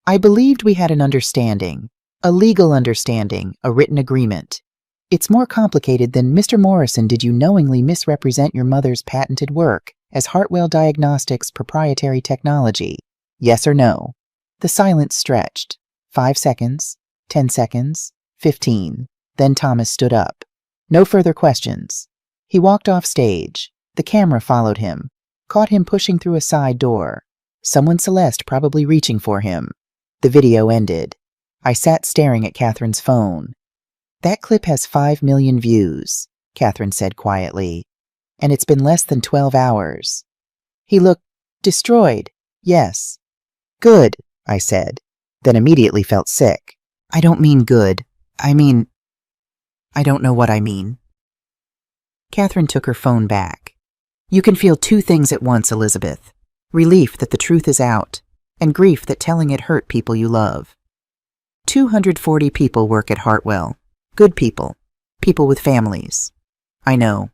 "I believed we had an understanding, a legal understanding, a written agreement. It's more complicated than, Mr. Morrison, did you knowingly misrepresent your mother's patented work as Hartwell Diagnostics' proprietary technology? Yes or no?" The silence stretched. 5 seconds, 10 seconds, 15. Then Thomas stood up. No further questions. He walked off stage. The camera followed him, caught him pushing through a side door. Someone Celeste probably reaching for him. The video ended. I sat staring at Catherine's phone. "That clip has 5 million views," Catherine said quietly. "And it's been less than 12 hours. He looked destroyed, yes." "Good," I said, then immediately felt sick. "I don't mean good. I don't know what I mean." Catherine took her phone back. "You can feel 2 things at once, Elizabeth. Relief that the truth is out, and grief that telling it hurt people you love. 240 people work at Hartwell. Good people. People with families. I know.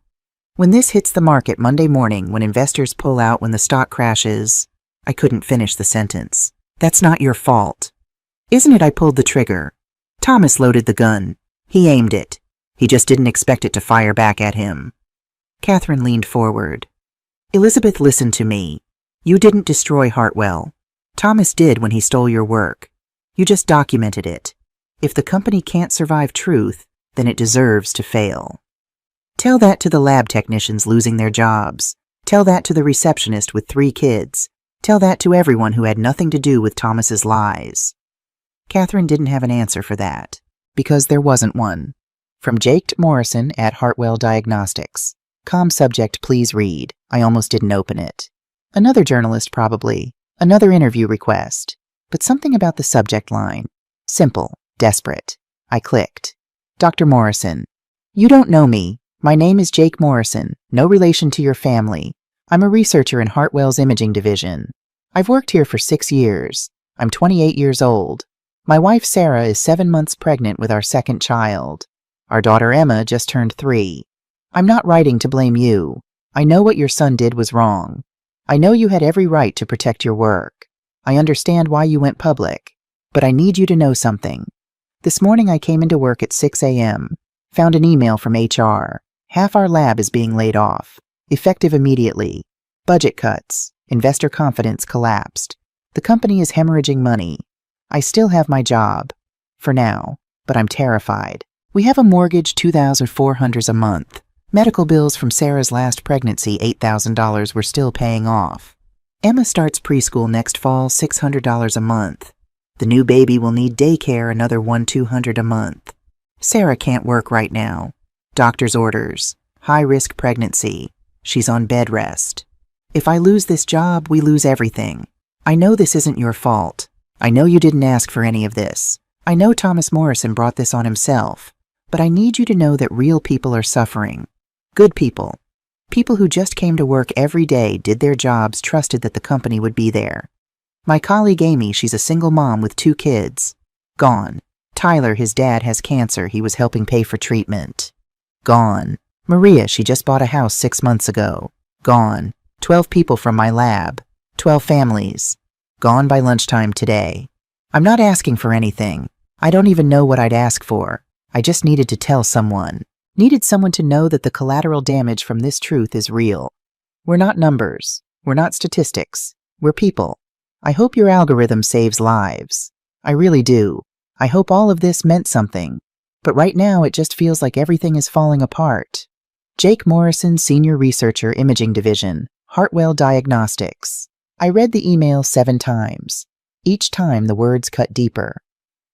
When this hits the market Monday morning, when investors pull out, when the stock crashes—" I couldn't finish the sentence. "That's not your fault. Isn't it? I pulled the trigger. Thomas loaded the gun. He aimed it. He just didn't expect it to fire back at him." Catherine leaned forward. "Elizabeth, listen to me. You didn't destroy Hartwell. Thomas did when he stole your work. You just documented it. If the company can't survive truth, then it deserves to fail. Tell that to the lab technicians losing their jobs. Tell that to the receptionist with 3 kids. Tell that to everyone who had nothing to do with Thomas's lies." Catherine didn't have an answer for that, because there wasn't one. From Jake Morrison at Hartwell Diagnostics. Subject, please read. I almost didn't open it. Another journalist probably. Another interview request. But something about the subject line. Simple, desperate. I clicked. "Dr. Morrison. You don't know me. My name is Jake Morrison, no relation to your family. I'm a researcher in Hartwell's imaging division. I've worked here for 6 years. I'm 28 years old. My wife Sarah is 7 months pregnant with our 2nd child. Our daughter Emma just turned 3. I'm not writing to blame you. I know what your son did was wrong. I know you had every right to protect your work. I understand why you went public. But I need you to know something. This morning I came into work at 6 a.m., found an email from HR. Half our lab is being laid off, effective immediately. Budget cuts, investor confidence collapsed. The company is hemorrhaging money. I still have my job. For now. But I'm terrified. We have a mortgage $2,400 a month. Medical bills from Sarah's last pregnancy, $8,000 we're still paying off. Emma starts preschool next fall, $600 a month. The new baby will need daycare, another $1,200 a month. Sarah can't work right now. Doctor's orders. High-risk pregnancy. She's on bed rest. If I lose this job, we lose everything. I know this isn't your fault. I know you didn't ask for any of this. I know Thomas Morrison brought this on himself. But I need you to know that real people are suffering. Good people. People who just came to work every day, did their jobs, trusted that the company would be there. My colleague Amy, she's a single mom with 2 kids. Gone. Tyler, his dad has cancer. He was helping pay for treatment. Gone. Maria, she just bought a house 6 months ago. Gone. 12 people from my lab. 12 families. Gone by lunchtime today. I'm not asking for anything. I don't even know what I'd ask for. I just needed to tell someone. Needed someone to know that the collateral damage from this truth is real. We're not numbers. We're not statistics. We're people. I hope your algorithm saves lives. I really do. I hope all of this meant something. But right now it just feels like everything is falling apart. Jake Morrison, Senior Researcher, Imaging Division, Hartwell Diagnostics. I read the email 7 times. Each time the words cut deeper.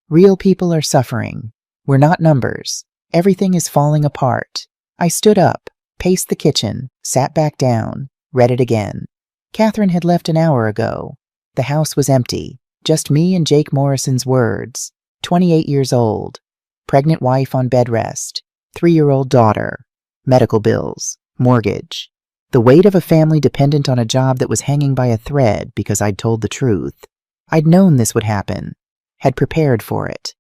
Real people are suffering. We're not numbers. Everything is falling apart. I stood up, paced the kitchen, sat back down, read it again. Catherine had left an hour ago. The house was empty. Just me and Jake Morrison's words. 28 years old. Pregnant wife on bed rest. 3-year-old daughter. Medical bills. Mortgage. The weight of a family dependent on a job that was hanging by a thread because I'd told the truth. I'd known this would happen. Had prepared for it.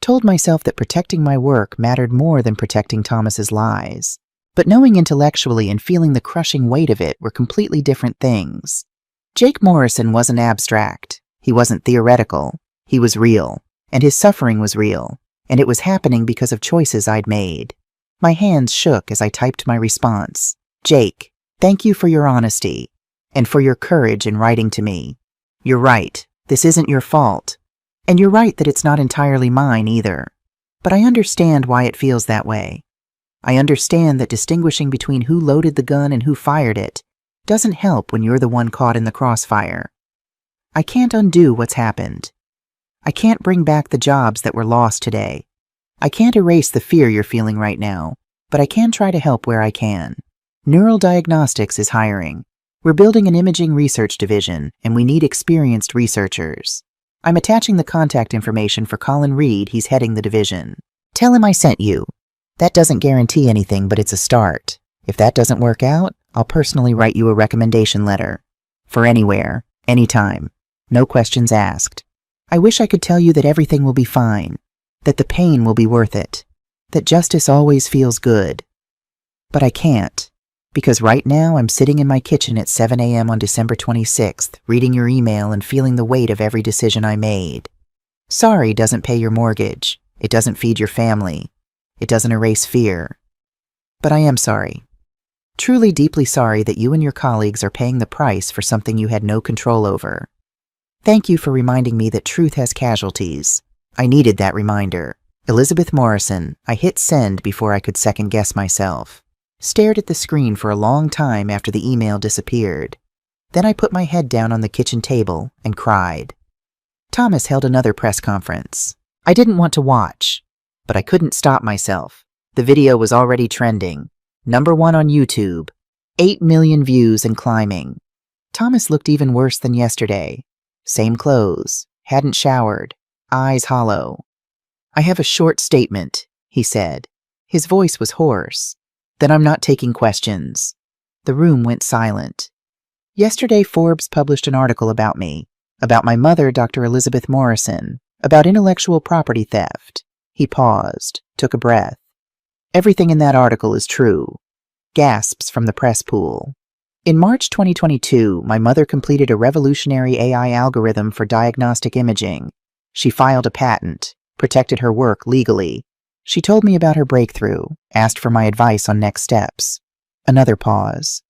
Told myself that protecting my work mattered more than protecting Thomas's lies. But knowing intellectually and feeling the crushing weight of it were completely different things. Jake Morrison wasn't abstract. He wasn't theoretical. He was real. And his suffering was real. And it was happening because of choices I'd made. My hands shook as I typed my response. Jake, thank you for your honesty. And for your courage in writing to me. You're right. This isn't your fault. And you're right that it's not entirely mine either. But I understand why it feels that way. I understand that distinguishing between who loaded the gun and who fired it doesn't help when you're the one caught in the crossfire. I can't undo what's happened. I can't bring back the jobs that were lost today. I can't erase the fear you're feeling right now, but I can try to help where I can. Neural Diagnostics is hiring. We're building an imaging research division, and we need experienced researchers. I'm attaching the contact information for Colin Reed. He's heading the division. Tell him I sent you. That doesn't guarantee anything, but it's a start. If that doesn't work out, I'll personally write you a recommendation letter. For anywhere, anytime. No questions asked. I wish I could tell you that everything will be fine, that the pain will be worth it, that justice always feels good. But I can't, because right now I'm sitting in my kitchen at 7 a.m. on December 26th, reading your email and feeling the weight of every decision I made. Sorry doesn't pay your mortgage. It doesn't feed your family. It doesn't erase fear. But I am sorry. Truly deeply sorry that you and your colleagues are paying the price for something you had no control over. Thank you for reminding me that truth has casualties. I needed that reminder. Elizabeth Morrison. I hit send before I could second-guess myself. Stared at the screen for a long time after the email disappeared. Then I put my head down on the kitchen table and cried. Thomas held another press conference. I didn't want to watch, but I couldn't stop myself. The video was already trending. #1 on YouTube. 8 million views and climbing. Thomas looked even worse than yesterday. Same clothes. Hadn't showered. Eyes hollow. I have a short statement, he said. His voice was hoarse. Then I'm not taking questions. The room went silent. Yesterday, Forbes published an article about me, about my mother, Dr. Elizabeth Morrison, about intellectual property theft. He paused, took a breath. Everything in that article is true. Gasps from the press pool. In March 2022, my mother completed a revolutionary AI algorithm for diagnostic imaging. She filed a patent, protected her work legally. She told me about her breakthrough, asked for my advice on next steps. Another pause.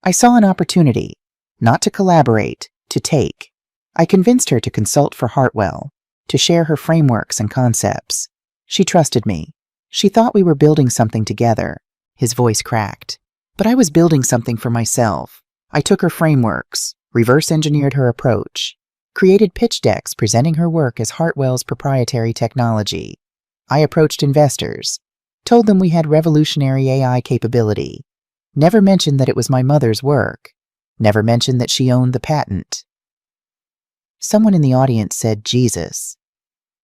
I saw an opportunity, not to collaborate, to take. I convinced her to consult for Hartwell, to share her frameworks and concepts. She trusted me. She thought we were building something together. His voice cracked. But I was building something for myself. I took her frameworks, reverse engineered her approach, created pitch decks presenting her work as Hartwell's proprietary technology. I approached investors, told them we had revolutionary AI capability, never mentioned that it was my mother's work, never mentioned that she owned the patent. Someone in the audience said, "Jesus."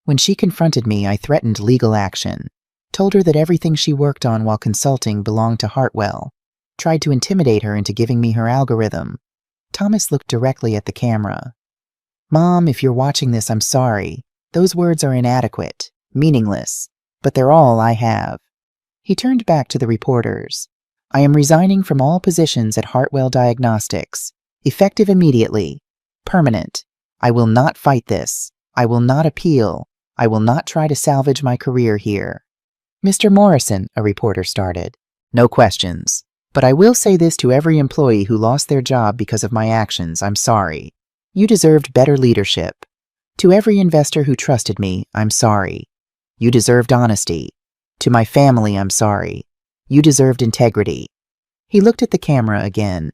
When she confronted me, I threatened legal action, told her that everything she worked on while consulting belonged to Hartwell, tried to intimidate her into giving me her algorithm. Thomas looked directly at the camera. "Mom, if you're watching this, I'm sorry. Those words are inadequate, meaningless, but they're all I have." He turned back to the reporters. "I am resigning from all positions at Hartwell Diagnostics, effective immediately, permanent. I will not fight this. I will not appeal. I will not try to salvage my career here." "Mr. Morrison," a reporter started. "No questions. But I will say this to every employee who lost their job because of my actions, I'm sorry. You deserved better leadership. To every investor who trusted me, I'm sorry. You deserved honesty. To my family, I'm sorry. You deserved integrity." He looked at the camera again.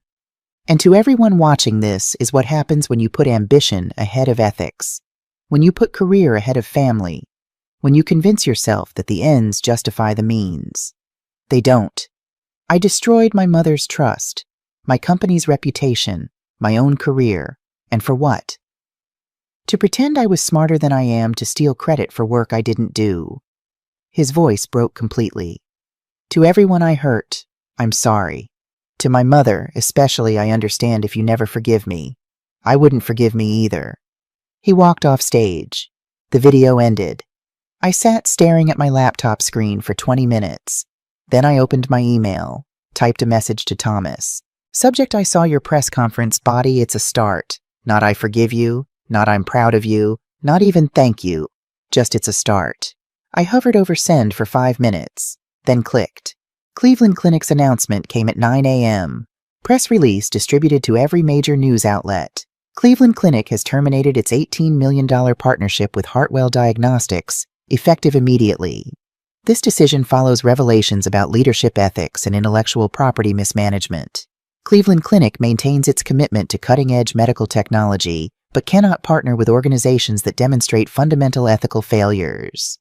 "And to everyone watching, this is what happens when you put ambition ahead of ethics, when you put career ahead of family, when you convince yourself that the ends justify the means. They don't. I destroyed my mother's trust, my company's reputation, my own career, and for what? To pretend I was smarter than I am, to steal credit for work I didn't do." His voice broke completely. "To everyone I hurt, I'm sorry. To my mother, especially, I understand if you never forgive me. I wouldn't forgive me either." He walked off stage. The video ended. I sat staring at my laptop screen for 20 minutes. Then I opened my email, typed a message to Thomas. Subject: I saw your press conference. Body: it's a start. Not I forgive you, not I'm proud of you, not even thank you. Just it's a start. I hovered over send for 5 minutes, then clicked. Cleveland Clinic's announcement came at 9 a.m. Press release distributed to every major news outlet. Cleveland Clinic has terminated its $18 million partnership with Hartwell Diagnostics, effective immediately. This decision follows revelations about leadership ethics and intellectual property mismanagement. Cleveland Clinic maintains its commitment to cutting-edge medical technology, but cannot partner with organizations that demonstrate fundamental ethical failures.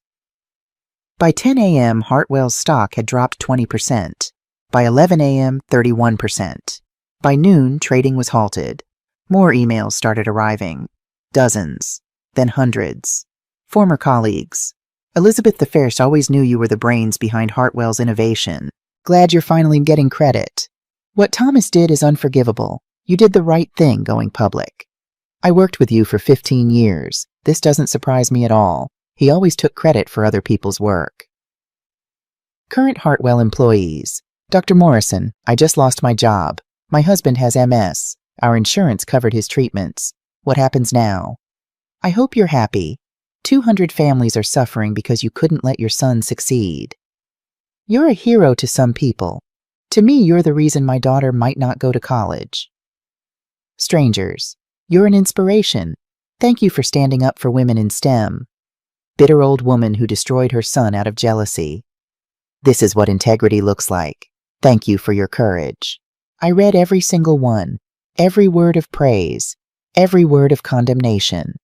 By 10 a.m., Hartwell's stock had dropped 20%. By 11 a.m., 31%. By noon, trading was halted. More emails started arriving. Dozens. Then hundreds. Former colleagues. "Elizabeth the First always knew you were the brains behind Hartwell's innovation. Glad you're finally getting credit. What Thomas did is unforgivable. You did the right thing going public. I worked with you for 15 years. This doesn't surprise me at all. He always took credit for other people's work." Current Hartwell employees. "Dr. Morrison, I just lost my job. My husband has MS. Our insurance covered his treatments. What happens now? I hope you're happy. 200 families are suffering because you couldn't let your son succeed. You're a hero to some people. To me, you're the reason my daughter might not go to college." Strangers. "You're an inspiration. Thank you for standing up for women in STEM." Bitter old woman who destroyed her son out of jealousy. "This is what integrity looks like. Thank you for your courage." I read every single one, every word of praise, every word of condemnation.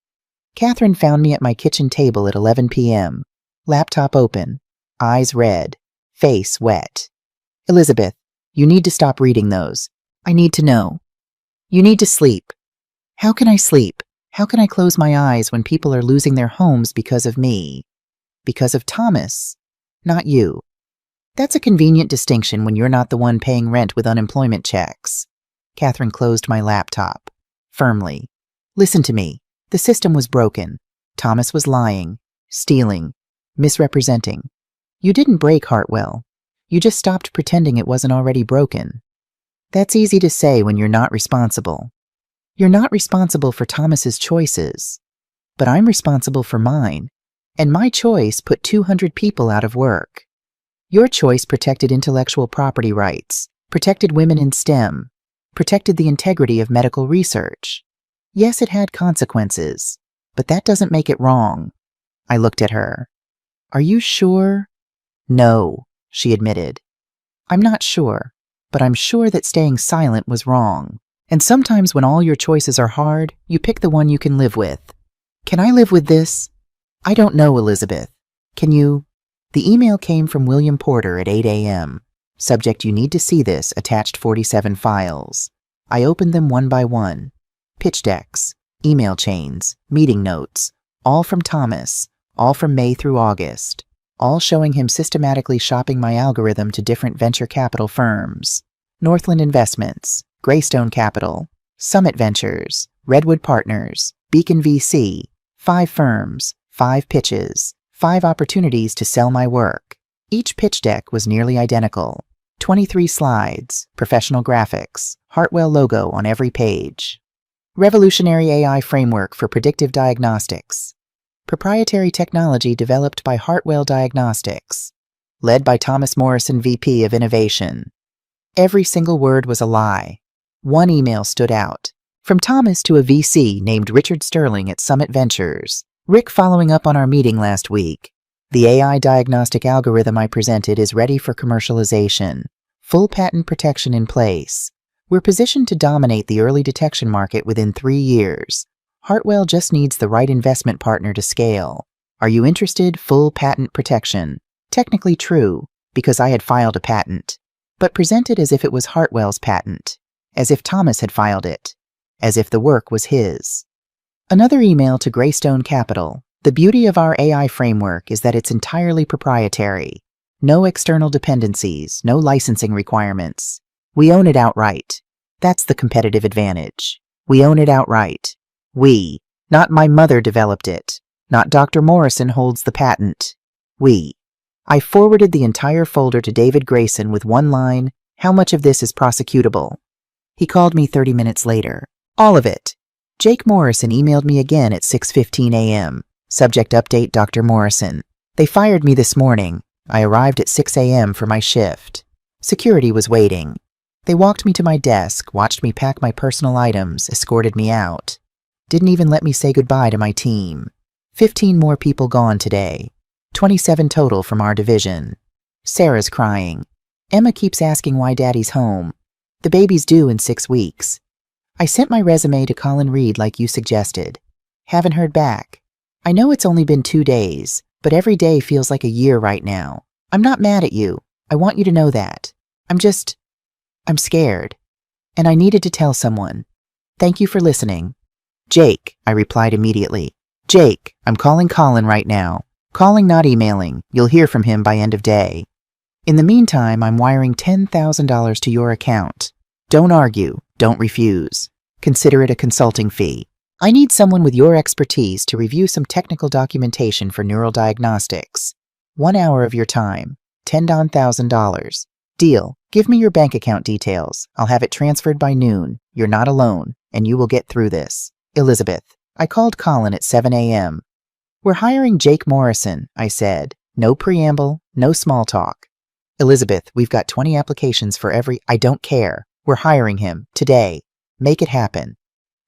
Catherine found me at my kitchen table at 11 p.m., laptop open, eyes red, face wet. "Elizabeth, you need to stop reading those. I need to know. You need to sleep." How can I sleep? How can I close my eyes when people are losing their homes because of me? Because of Thomas, not you. That's a convenient distinction when you're not the one paying rent with unemployment checks. Catherine closed my laptop, firmly. "Listen to me. The system was broken. Thomas was lying, stealing, misrepresenting. You didn't break Hartwell. You just stopped pretending it wasn't already broken. That's easy to say when you're not responsible. You're not responsible for Thomas's choices, but I'm responsible for mine, and my choice put 200 people out of work. Your choice protected intellectual property rights, protected women in STEM, protected the integrity of medical research. Yes, it had consequences, but that doesn't make it wrong. I looked at her. Are you sure? No, she admitted. I'm not sure, but I'm sure that staying silent was wrong. And sometimes when all your choices are hard, you pick the one you can live with. Can I live with this? I don't know, Elizabeth. Can you? The email came from William Porter at 8 a.m. Subject: you need to see this, attached 47 files. I opened them one by one. Pitch decks, email chains, meeting notes, all from Thomas, all from May through August, all showing him systematically shopping my algorithm to different venture capital firms. Northland Investments, Greystone Capital, Summit Ventures, Redwood Partners, Beacon VC, 5 firms, 5 pitches, 5 opportunities to sell my work. Each pitch deck was nearly identical. 23 slides, professional graphics, Hartwell logo on every page. Revolutionary AI framework for predictive diagnostics. Proprietary technology developed by Hartwell Diagnostics. Led by Thomas Morrison, VP of Innovation. Every single word was a lie. One email stood out. From Thomas to a VC named Richard Sterling at Summit Ventures. Rick, following up on our meeting last week. The AI diagnostic algorithm I presented is ready for commercialization. Full patent protection in place. We're positioned to dominate the early detection market within 3 years. Hartwell just needs the right investment partner to scale. Are you interested? Full patent protection. Technically true, because I had filed a patent, but presented as if it was Hartwell's patent, as if Thomas had filed it, as if the work was his. Another email to Greystone Capital. The beauty of our AI framework is that it's entirely proprietary. No external dependencies, no licensing requirements. We own it outright. That's the competitive advantage. We own it outright. We, not my mother, developed it. Not Dr. Morrison holds the patent. We. I forwarded the entire folder to David Grayson with one line, "How much of this is prosecutable?" He called me 30 minutes later. All of it. Jake Morrison emailed me again at 6:15 a.m. Subject: update Dr. Morrison. They fired me this morning. I arrived at 6 a.m. for my shift. Security was waiting. They walked me to my desk, watched me pack my personal items, escorted me out. Didn't even let me say goodbye to my team. 15 more people gone today. 27 total from our division. Sarah's crying. Emma keeps asking why Daddy's home. The baby's due in 6 weeks. I sent my resume to Colin Reed like you suggested. Haven't heard back. I know it's only been 2 days, but every day feels like a year right now. I'm not mad at you. I want you to know that. I'm scared. And I needed to tell someone. Thank you for listening. Jake, I replied immediately. Jake, I'm calling Colin right now. Calling, not emailing. You'll hear from him by end of day. In the meantime, I'm wiring $10,000 to your account. Don't argue. Don't refuse. Consider it a consulting fee. I need someone with your expertise to review some technical documentation for neural diagnostics. 1 hour of your time. $10,000. Deal. Give me your bank account details. I'll have it transferred by noon. You're not alone, and you will get through this. Elizabeth. I called Colin at 7 a.m. We're hiring Jake Morrison, I said. No preamble, no small talk. Elizabeth, we've got 20 applications for every... I don't care. We're hiring him. Today. Make it happen.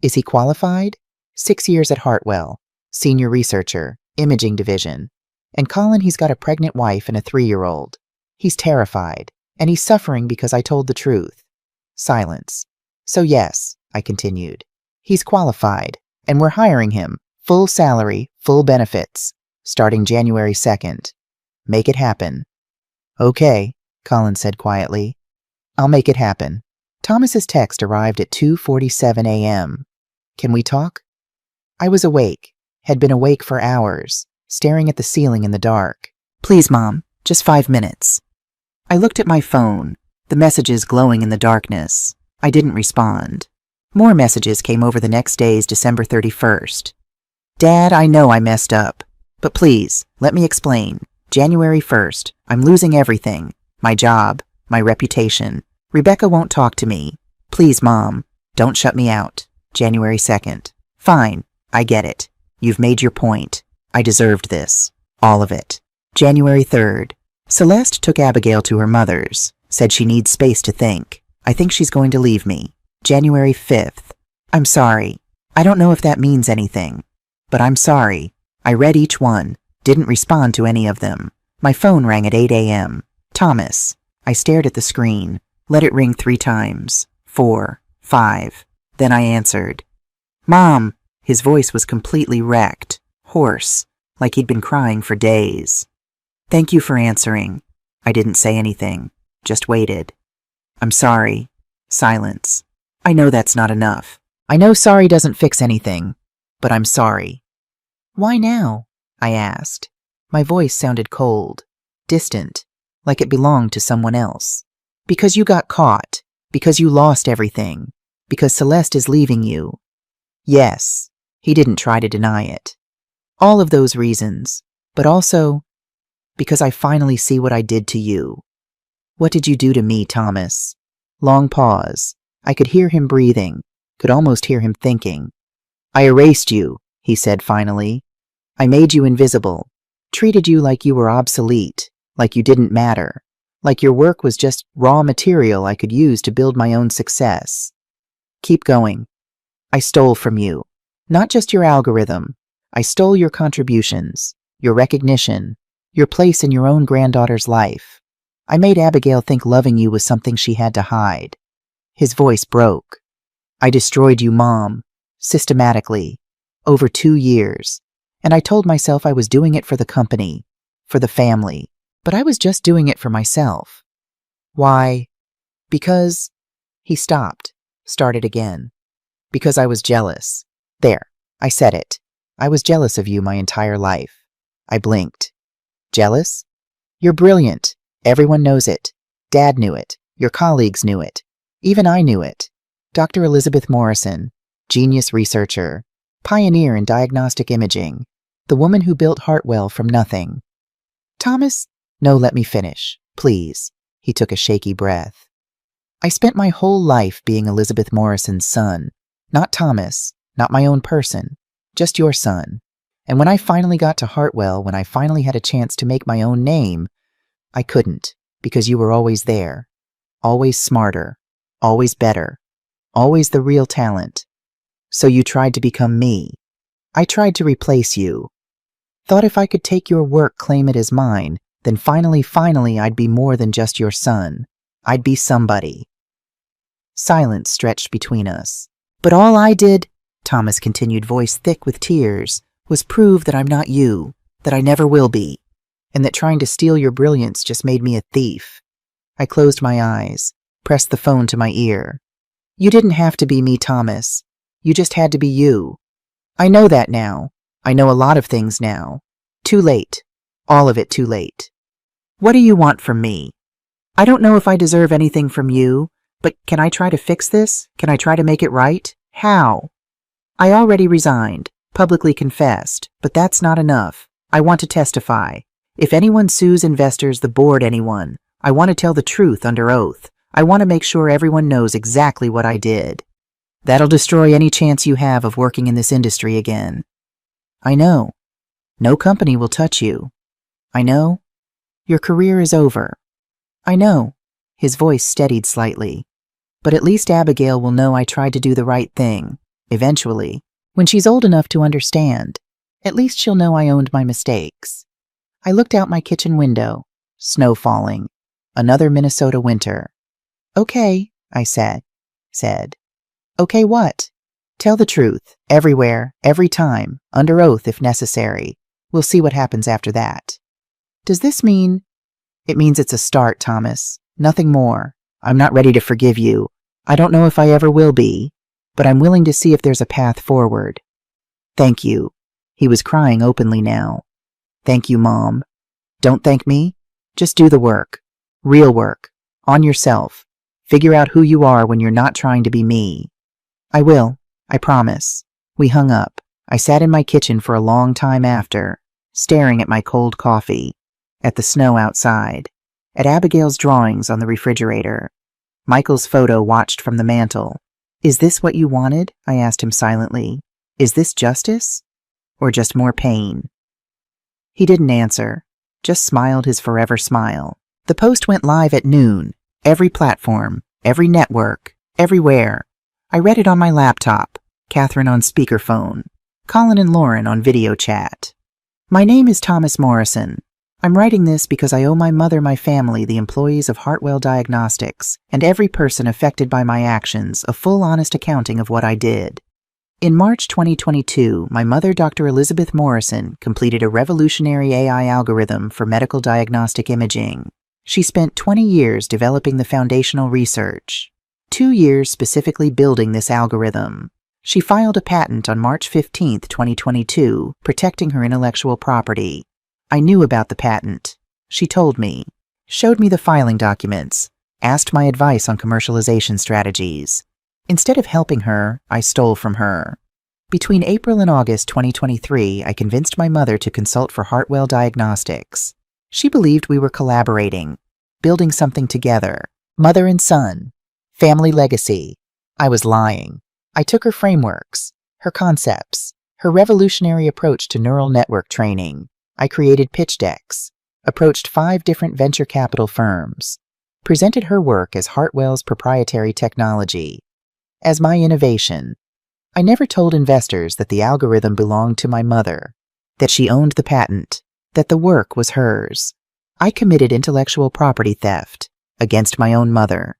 Is he qualified? 6 years at Hartwell. Senior researcher. Imaging division. And Colin, he's got a pregnant wife and a 3-year-old. He's terrified. And he's suffering because I told the truth. Silence. So yes, I continued. He's qualified. And we're hiring him. Full salary, full benefits. Starting January 2nd. Make it happen. Okay, Colin said quietly. I'll make it happen. Thomas's text arrived at 2:47 a.m. Can we talk? I was awake. Had been awake for hours, staring at the ceiling in the dark. Please, Mom, just 5 minutes. I looked at my phone, the messages glowing in the darkness. I didn't respond. More messages came over the next day's December 31st. Dad, I know I messed up. But please, let me explain. January 1st, I'm losing everything. My job, my reputation. Rebecca won't talk to me. Please, Mom, don't shut me out. January 2nd. Fine, I get it. You've made your point. I deserved this. All of it. January 3rd. Celeste took Abigail to her mother's. Said she needs space to think. I think she's going to leave me. January 5th. I'm sorry. I don't know if that means anything, but I'm sorry. I read each one, didn't respond to any of them. My phone rang at 8 a.m. Thomas. I stared at the screen, let it ring 3 times, 4, 5. Then I answered. Mom! His voice was completely wrecked, hoarse, like he'd been crying for days. Thank you for answering. I didn't say anything, just waited. I'm sorry. Silence. I know that's not enough. I know sorry doesn't fix anything, but I'm sorry. Why now? I asked. My voice sounded cold, distant, like it belonged to someone else. Because you got caught, because you lost everything, because Celeste is leaving you. Yes, he didn't try to deny it. All of those reasons, but also because I finally see what I did to you. What did you do to me, Thomas? Long pause. I could hear him breathing, could almost hear him thinking. I erased you, he said finally. I made you invisible, treated you like you were obsolete, like you didn't matter, like your work was just raw material I could use to build my own success. Keep going. I stole from you. Not just your algorithm. I stole your contributions, your recognition, your place in your own granddaughter's life. I made Abigail think loving you was something she had to hide. His voice broke. I destroyed you, Mom, systematically, over 2 years, and I told myself I was doing it for the company, for the family, but I was just doing it for myself. Why? Because... He stopped, started again. Because I was jealous. There, I said it. I was jealous of you my entire life. I blinked. Jealous? You're brilliant. Everyone knows it. Dad knew it. Your colleagues knew it. Even I knew it. Dr. Elizabeth Morrison, genius researcher, pioneer in diagnostic imaging, the woman who built Hartwell from nothing. Thomas? No, let me finish, please. He took a shaky breath. I spent my whole life being Elizabeth Morrison's son. Not Thomas, not my own person, just your son. And when I finally got to Hartwell, when I finally had a chance to make my own name, I couldn't, because you were always there. Always smarter, always better, always the real talent. So you tried to become me. I tried to replace you. Thought if I could take your work, claim it as mine, then finally, I'd be more than just your son. I'd be somebody. Silence stretched between us. But all I did, Thomas continued, voice thick with tears, was prove that I'm not you, that I never will be, and that trying to steal your brilliance just made me a thief. I closed my eyes, pressed the phone to my ear. You didn't have to be me, Thomas. You just had to be you. I know that now. I know a lot of things now. Too late. All of it too late. What do you want from me? I don't know if I deserve anything from you, but can I try to fix this? Can I try to make it right? How? I already resigned, publicly confessed, but that's not enough. I want to testify. If anyone sues investors, the board, anyone, I want to tell the truth under oath. I want to make sure everyone knows exactly what I did. That'll destroy any chance you have of working in this industry again. I know. No company will touch you. I know. Your career is over. I know. His voice steadied slightly. But at least Abigail will know I tried to do the right thing. Eventually, when she's old enough to understand, at least she'll know I owned my mistakes. I looked out my kitchen window. Snow falling. Another Minnesota winter. Okay, I said. Okay, what? Tell the truth, everywhere, every time, under oath if necessary. We'll see what happens after that. Does this mean? It means it's a start, Thomas. Nothing more. I'm not ready to forgive you. I don't know if I ever will be, but I'm willing to see if there's a path forward. Thank you. He was crying openly now. Thank you, Mom. Don't thank me. Just do the work. Real work. On yourself. Figure out who you are when you're not trying to be me. I will. I promise. We hung up. I sat in my kitchen for a long time after, staring at my cold coffee, at the snow outside, at Abigail's drawings on the refrigerator. Michael's photo watched from the mantel. Is this what you wanted? I asked him silently. Is this justice? Or just more pain? He didn't answer, just smiled his forever smile. The post went live at noon. Every platform, every network, everywhere. I read it on my laptop, Catherine on speakerphone, Colin and Lauren on video chat. My name is Thomas Morrison. I'm writing this because I owe my mother, my family, the employees of Hartwell Diagnostics, and every person affected by my actions a full, honest accounting of what I did. In March 2022, my mother, Dr. Elizabeth Morrison, completed a revolutionary AI algorithm for medical diagnostic imaging. She spent 20 years developing the foundational research, 2 years specifically building this algorithm. She filed a patent on March 15, 2022, protecting her intellectual property. I knew about the patent. She told me, showed me the filing documents, asked my advice on commercialization strategies. Instead of helping her, I stole from her. Between April and August 2023, I convinced my mother to consult for Hartwell Diagnostics. She believed we were collaborating, building something together. Mother and son. Family legacy. I was lying. I took her frameworks, her concepts, her revolutionary approach to neural network training. I created pitch decks, approached 5 different venture capital firms, presented her work as Hartwell's proprietary technology, as my innovation. I never told investors that the algorithm belonged to my mother, that she owned the patent, that the work was hers. I committed intellectual property theft against my own mother,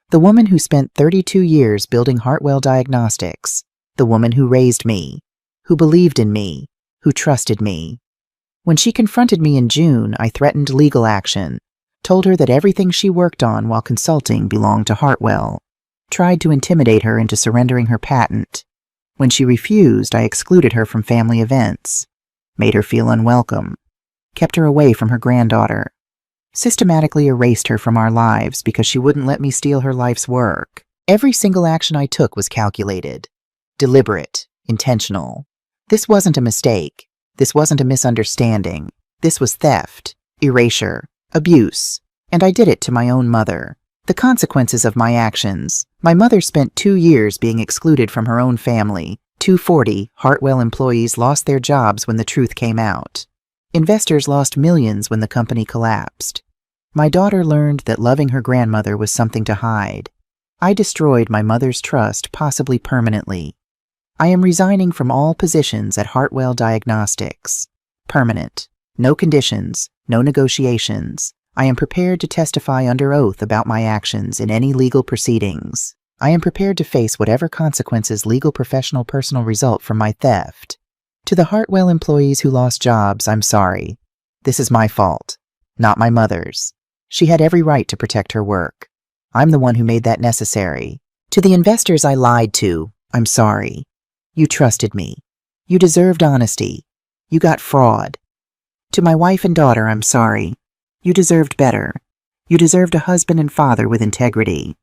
the woman who spent 32 years building Hartwell Diagnostics, the woman who raised me, who believed in me, who trusted me. When she confronted me in June, I threatened legal action, told her that everything she worked on while consulting belonged to Hartwell, tried to intimidate her into surrendering her patent. When she refused, I excluded her from family events, made her feel unwelcome, kept her away from her granddaughter, systematically erased her from our lives because she wouldn't let me steal her life's work. Every single action I took was calculated, deliberate, intentional. This wasn't a mistake. This wasn't a misunderstanding. This was theft, erasure, abuse, and I did it to my own mother. The consequences of my actions. My mother spent 2 years being excluded from her own family. 240 Hartwell employees lost their jobs when the truth came out. Investors lost millions when the company collapsed. My daughter learned that loving her grandmother was something to hide. I destroyed my mother's trust, possibly permanently. I am resigning from all positions at Hartwell Diagnostics. Permanent. No conditions, no negotiations. I am prepared to testify under oath about my actions in any legal proceedings. I am prepared to face whatever consequences legal, professional, personal result from my theft. To the Hartwell employees who lost jobs, I'm sorry. This is my fault, not my mother's. She had every right to protect her work. I'm the one who made that necessary. To the investors I lied to, I'm sorry. You trusted me. You deserved honesty. You got fraud. To my wife and daughter, I'm sorry. You deserved better. You deserved a husband and father with integrity.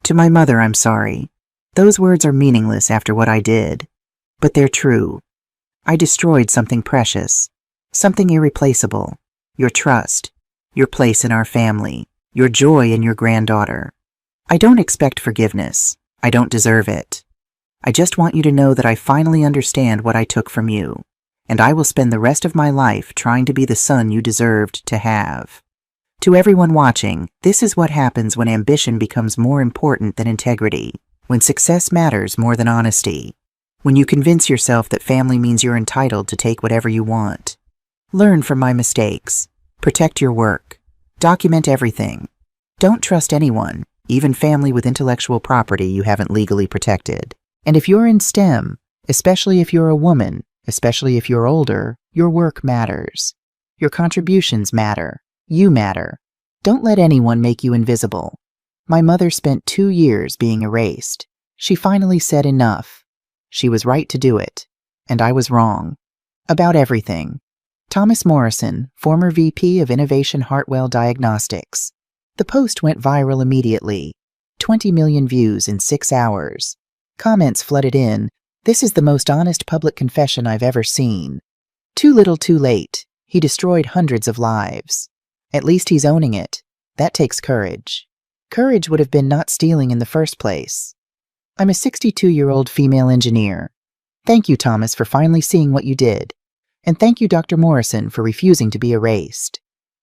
To my mother, I'm sorry. Those words are meaningless after what I did. But they're true. I destroyed something precious, something irreplaceable. Your trust, your place in our family, your joy in your granddaughter. I don't expect forgiveness. I don't deserve it. I just want you to know that I finally understand what I took from you, and I will spend the rest of my life trying to be the son you deserved to have. To everyone watching, this is what happens when ambition becomes more important than integrity, when success matters more than honesty, when you convince yourself that family means you're entitled to take whatever you want. Learn from my mistakes. Protect your work. Document everything. Don't trust anyone, even family with intellectual property you haven't legally protected. And if you're in STEM, especially if you're a woman, especially if you're older, your work matters. Your contributions matter. You matter. Don't let anyone make you invisible. My mother spent 2 years being erased. She finally said enough. She was right to do it, and I was wrong. About everything. Thomas Morrison, former VP of Innovation Hartwell Diagnostics. The post went viral immediately. 20 million views in 6 hours. Comments flooded in. This is the most honest public confession I've ever seen. Too little too late. He destroyed hundreds of lives. At least he's owning it. That takes courage. Courage would have been not stealing in the first place. I'm a 62-year-old female engineer. Thank you, Thomas, for finally seeing what you did. And thank you, Dr. Morrison, for refusing to be erased.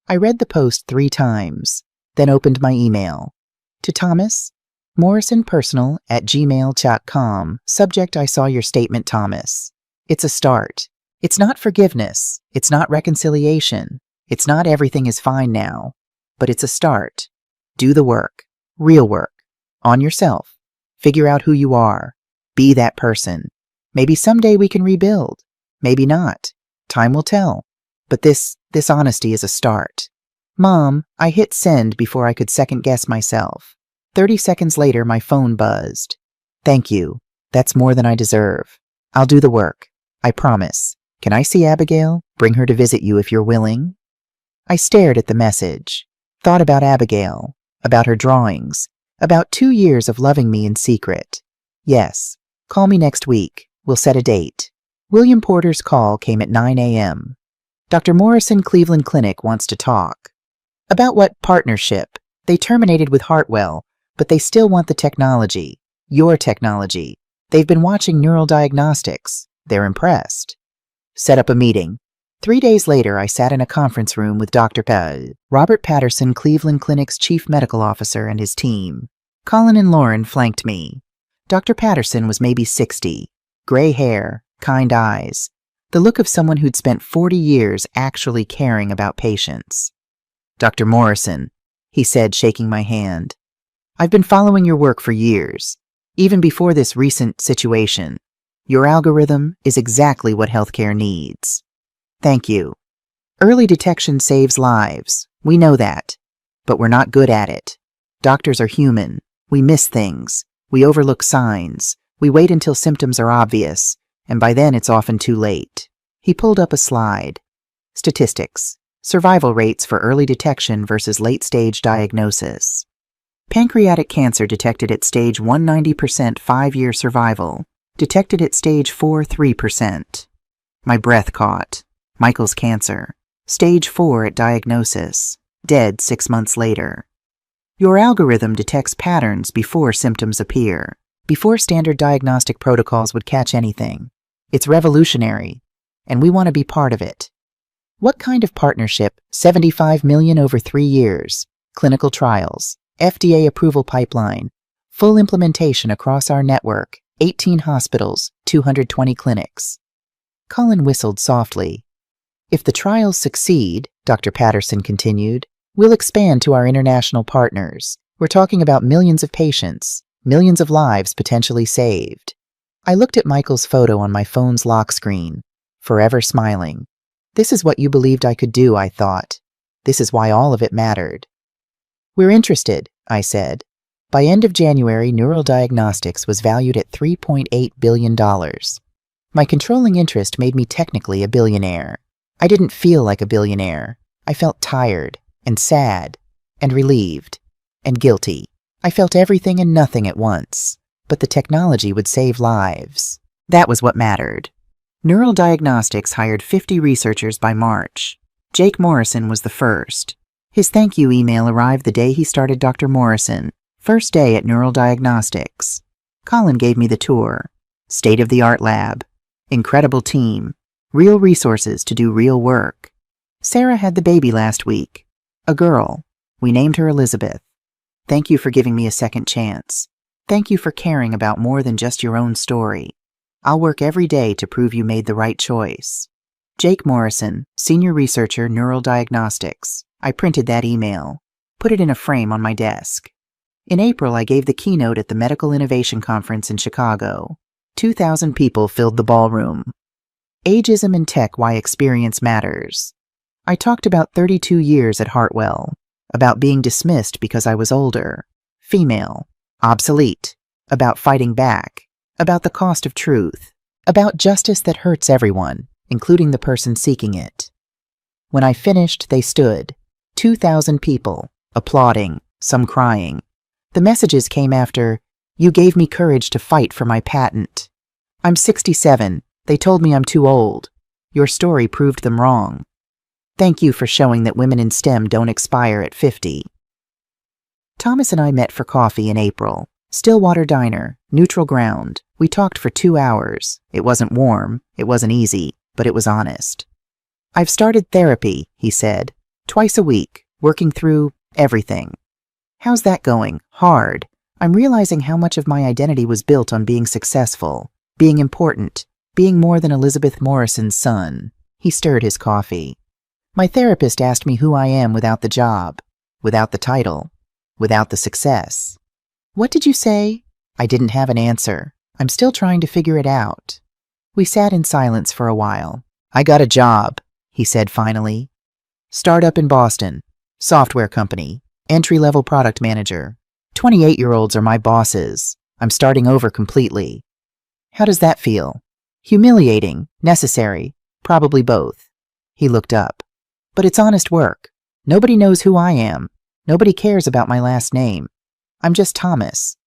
I read the post 3 times, then opened my email. To Thomas, morrisonpersonal@gmail.com. Subject: I saw your statement, Thomas. It's a start. It's not forgiveness. It's not reconciliation. It's not everything is fine now. But it's a start. Do the work. Real work. On yourself. Figure out who you are. Be that person. Maybe someday we can rebuild. Maybe not. Time will tell. But this honesty is a start. Mom, I hit send before I could second guess myself. 30 seconds later, my phone buzzed. Thank you. That's more than I deserve. I'll do the work. I promise. Can I see Abigail? Bring her to visit you if you're willing. I stared at the message. Thought about Abigail. About her drawings. About 2 years of loving me in secret. Yes. Call me next week. We'll set a date. William Porter's call came at 9 a.m. Dr. Morrison, Cleveland Clinic, wants to talk. About what partnership? They terminated with Hartwell, but they still want the technology. Your technology. They've been watching neural diagnostics. They're impressed. Set up a meeting. 3 days later, I sat in a conference room with Dr. Robert Patterson, Cleveland Clinic's chief medical officer, and his team. Colin and Lauren flanked me. Dr. Patterson was maybe 60. Gray hair, kind eyes. The look of someone who'd spent 40 years actually caring about patients. Dr. Morrison, he said, shaking my hand. I've been following your work for years, even before this recent situation. Your algorithm is exactly what healthcare needs. Thank you. Early detection saves lives. We know that. But we're not good at it. Doctors are human. We miss things. We overlook signs. We wait until symptoms are obvious, and by then it's often too late. He pulled up a slide. Statistics. Survival rates for early detection versus late-stage diagnosis. Pancreatic cancer detected at stage 1, 90% 5-year survival. Detected at stage 4, 3%. My breath caught. Michael's cancer. Stage 4 at diagnosis. Dead 6 months later. Your algorithm detects patterns before symptoms appear, before standard diagnostic protocols would catch anything. It's revolutionary, and we want to be part of it. What kind of partnership? $75 million over 3 years. Clinical trials. FDA approval pipeline. Full implementation across our network. 18 hospitals, 220 clinics. Colin whistled softly. If the trials succeed, Dr. Patterson continued, we'll expand to our international partners. We're talking about millions of patients, millions of lives potentially saved. I looked at Michael's photo on my phone's lock screen, forever smiling. This is what you believed I could do, I thought. This is why all of it mattered. We're interested, I said. By end of January, Neural Diagnostics was valued at $3.8 billion. My controlling interest made me technically a billionaire. I didn't feel like a billionaire. I felt tired, and sad, and relieved, and guilty. I felt everything and nothing at once. But the technology would save lives. That was what mattered. Neural Diagnostics hired 50 researchers by March. Jake Morrison was the first. His thank you email arrived the day he started Dr. Morrison, first day at Neural Diagnostics. Colin gave me the tour. State-of-the-art lab. Incredible team. Real resources to do real work. Sarah had the baby last week. A girl. We named her Elizabeth. Thank you for giving me a second chance. Thank you for caring about more than just your own story. I'll work every day to prove you made the right choice. Jake Morrison, Senior Researcher, Neural Diagnostics. I printed that email. Put it in a frame on my desk. In April, I gave the keynote at the Medical Innovation Conference in Chicago. 2,000 people filled the ballroom. Ageism in Tech: Why Experience Matters. I talked about 32 years at Hartwell, about being dismissed because I was older, female, obsolete, about fighting back, about the cost of truth, about justice that hurts everyone, including the person seeking it. When I finished, they stood, 2,000 people, applauding, some crying. The messages came after, "You gave me courage to fight for my patent. I'm 67. They told me I'm too old. Your story proved them wrong. Thank you for showing that women in STEM don't expire at 50. Thomas and I met for coffee in April. Stillwater Diner, neutral ground. We talked for 2 hours. It wasn't warm, it wasn't easy, but it was honest. I've started therapy, he said, twice a week, working through everything. How's that going? Hard. I'm realizing how much of my identity was built on being successful, being important, being more than Elizabeth Morrison's son. He stirred his coffee. My therapist asked me who I am without the job, without the title, without the success. What did you say? I didn't have an answer. I'm still trying to figure it out. We sat in silence for a while. I got a job, he said finally. Startup in Boston. Software company. Entry-level product manager. 28-year-olds are my bosses. I'm starting over completely. How does that feel? Humiliating, necessary, probably both. He looked up. But it's honest work. Nobody knows who I am. Nobody cares about my last name. I'm just Thomas.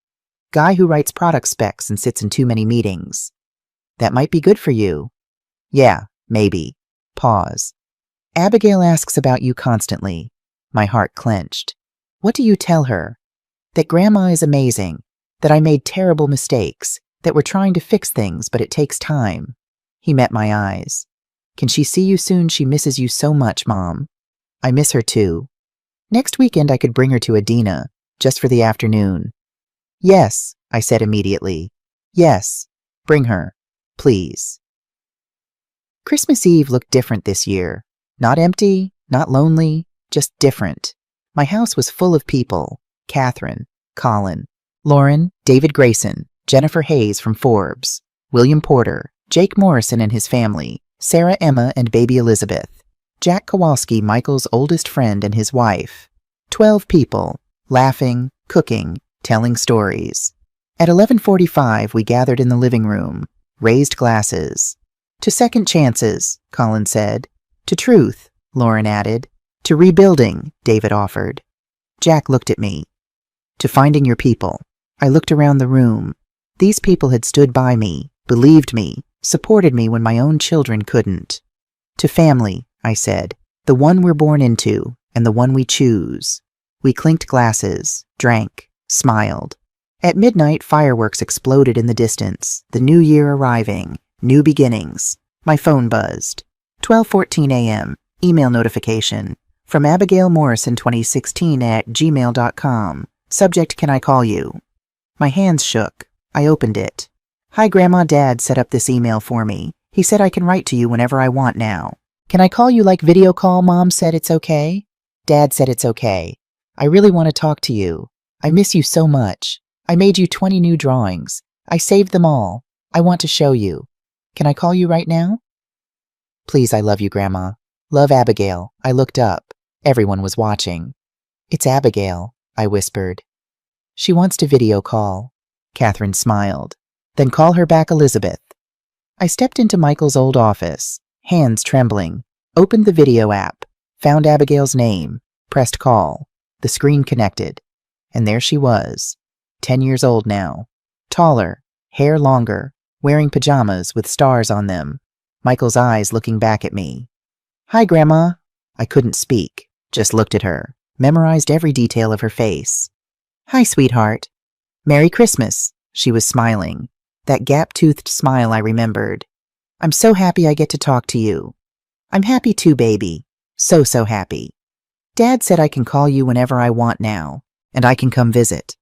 Guy who writes product specs and sits in too many meetings. That might be good for you. Yeah, maybe. Pause. Abigail asks about you constantly. My heart clenched. What do you tell her? That Grandma is amazing, that I made terrible mistakes, that we're trying to fix things, but it takes time. He met my eyes. Can she see you soon? She misses you so much, Mom. I miss her too. Next weekend I could bring her to Adina, just for the afternoon. Yes, I said immediately. Yes, bring her, please. Christmas Eve looked different this year. Not empty, not lonely, just different. My house was full of people. Catherine, Colin, Lauren, David Grayson, Jennifer Hayes from Forbes, William Porter, Jake Morrison and his family, Sarah Emma and baby Elizabeth, Jack Kowalski, Michael's oldest friend and his wife. 12 people, laughing, cooking, telling stories. At 11:45 we gathered in the living room, raised glasses. To second chances, Colin said. To truth, Lauren added. To rebuilding, David offered. Jack looked at me. To finding your people. I looked around the room. These people had stood by me, believed me, supported me when my own children couldn't. To family, I said, the one we're born into and the one we choose. We clinked glasses, drank, smiled. At midnight, fireworks exploded in the distance, the new year arriving, new beginnings. My phone buzzed. 12:14 a.m., email notification. From Abigail Morrison 2016 at gmail.com. Subject, can I call you? My hands shook. I opened it. Hi, Grandma. Dad set up this email for me. He said I can write to you whenever I want now. Can I call you like video call? Mom said it's okay. Dad said it's okay. I really want to talk to you. I miss you so much. I made you 20 new drawings. I saved them all. I want to show you. Can I call you right now? Please, I love you, Grandma. Love, Abigail. I looked up. Everyone was watching. It's Abigail, I whispered. She wants to video call. Catherine smiled. Then call her back, Elizabeth. I stepped into Michael's old office, hands trembling, opened the video app, found Abigail's name, pressed call. The screen connected. And there she was, 10 years old now, taller, hair longer, wearing pajamas with stars on them. Michael's eyes looking back at me. Hi, Grandma. I couldn't speak, just looked at her, memorized every detail of her face. Hi, sweetheart. Merry Christmas. She was smiling, that gap-toothed smile I remembered. I'm so happy I get to talk to you. I'm happy too, baby. So happy. Dad said I can call you whenever I want now, and I can come visit.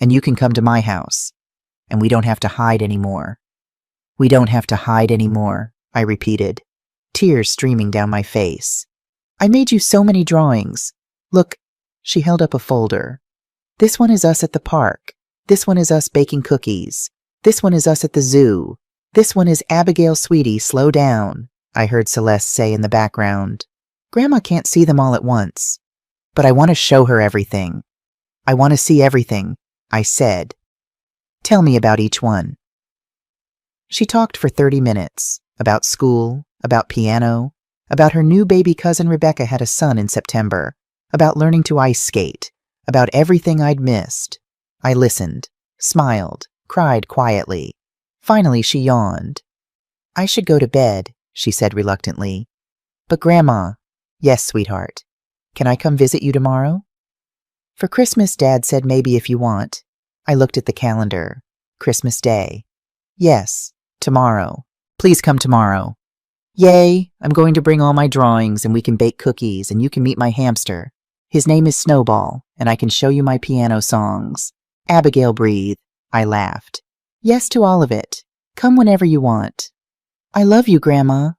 And you can come to my house. And we don't have to hide anymore. We don't have to hide anymore, I repeated, tears streaming down my face. I made you so many drawings. Look, she held up a folder. This one is us at the park. This one is us baking cookies. This one is us at the zoo. This one is Abigail, sweetie, slow down, I heard Celeste say in the background. Grandma can't see them all at once. But I want to show her everything. I want to see everything, I said. Tell me about each one. She talked for 30 minutes, about school, about piano, about her new baby cousin Rebecca had a son in September, about learning to ice skate, about everything I'd missed. I listened, smiled, cried quietly. Finally, she yawned. I should go to bed, she said reluctantly. But Grandma, yes, sweetheart. Can I come visit you tomorrow? For Christmas, Dad said maybe if you want. I looked at the calendar. Christmas Day. Yes, tomorrow. Please come tomorrow. Yay, I'm going to bring all my drawings and we can bake cookies and you can meet my hamster. His name is Snowball and I can show you my piano songs. Abigail, breathe. I laughed. Yes to all of it. Come whenever you want. I love you, Grandma.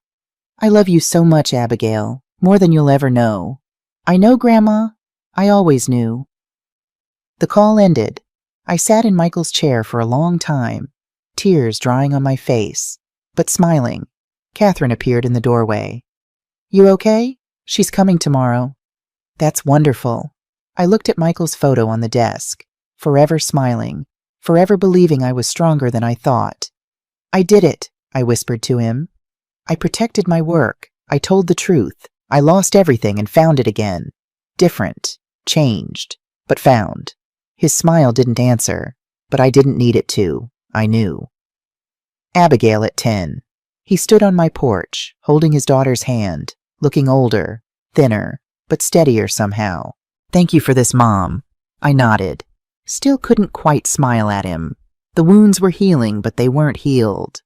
I love you so much, Abigail, more than you'll ever know. I know, Grandma. I always knew. The call ended. I sat in Michael's chair for a long time, tears drying on my face, but smiling. Catherine appeared in the doorway. You okay? She's coming tomorrow. That's wonderful. I looked at Michael's photo on the desk, forever smiling, forever believing I was stronger than I thought. I did it, I whispered to him. I protected my work. I told the truth. I lost everything and found it again. Different, changed, but found. His smile didn't answer, but I didn't need it to. I knew. Abigail at 10. He stood on my porch, holding his daughter's hand, looking older, thinner, but steadier somehow. Thank you for this, Mom. I nodded. Still couldn't quite smile at him. The wounds were healing, but they weren't healed.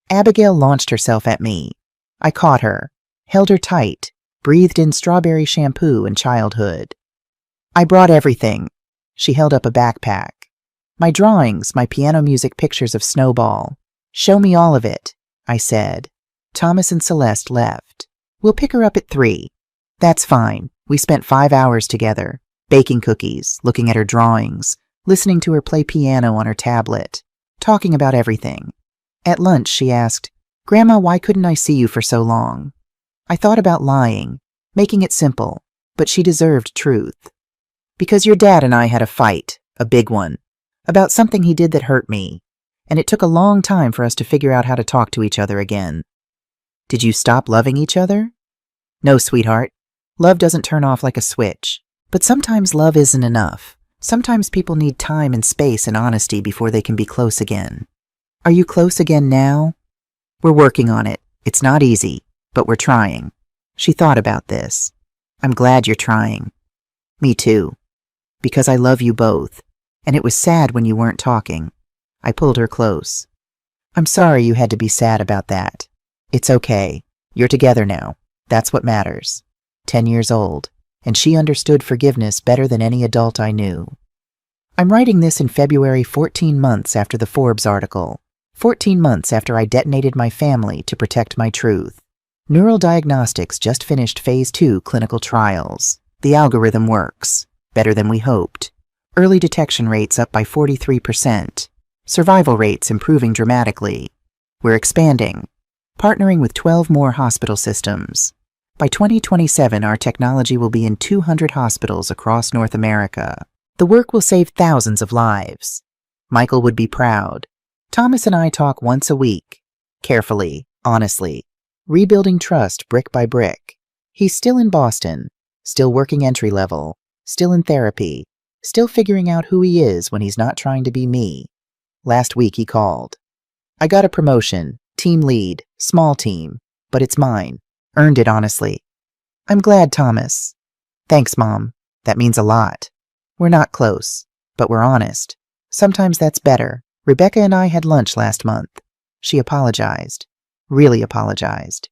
Abigail launched herself at me. I caught her, held her tight, breathed in strawberry shampoo and childhood. I brought everything. She held up a backpack. My drawings, my piano music pictures of Snowball. Show me all of it, I said. Thomas and Celeste left. We'll pick her up at 3. That's fine. We spent 5 hours together, baking cookies, looking at her drawings, listening to her play piano on her tablet, talking about everything. At lunch, she asked, Grandma, why couldn't I see you for so long? I thought about lying, making it simple, but she deserved truth. Because your dad and I had a fight, a big one, about something he did that hurt me, and it took a long time for us to figure out how to talk to each other again. Did you stop loving each other? No, sweetheart. Love doesn't turn off like a switch. But sometimes love isn't enough. Sometimes people need time and space and honesty before they can be close again. Are you close again now? We're working on it. It's not easy, but we're trying. She thought about this. I'm glad you're trying. Me too. Because I love you both. And it was sad when you weren't talking. I pulled her close. I'm sorry you had to be sad about that. It's okay. You're together now. That's what matters. 10 years old. And she understood forgiveness better than any adult I knew. I'm writing this in February, 14 months after the Forbes article. 14 months after I detonated my family to protect my truth. Neural Diagnostics just finished Phase 2 clinical trials. The algorithm works. Better than we hoped. Early detection rates up by 43%. Survival rates improving dramatically. We're expanding. Partnering with 12 more hospital systems. By 2027, our technology will be in 200 hospitals across North America. The work will save thousands of lives. Michael would be proud. Thomas and I talk once a week. Carefully, honestly. Rebuilding trust brick by brick. He's still in Boston. Still working entry level. Still in therapy. Still figuring out who he is when he's not trying to be me. Last week he called. I got a promotion. Team lead. Small team. But it's mine. Earned it, honestly. I'm glad, Thomas. Thanks, Mom. That means a lot. We're not close, but we're honest. Sometimes that's better. Rebecca and I had lunch last month. She apologized. Really apologized.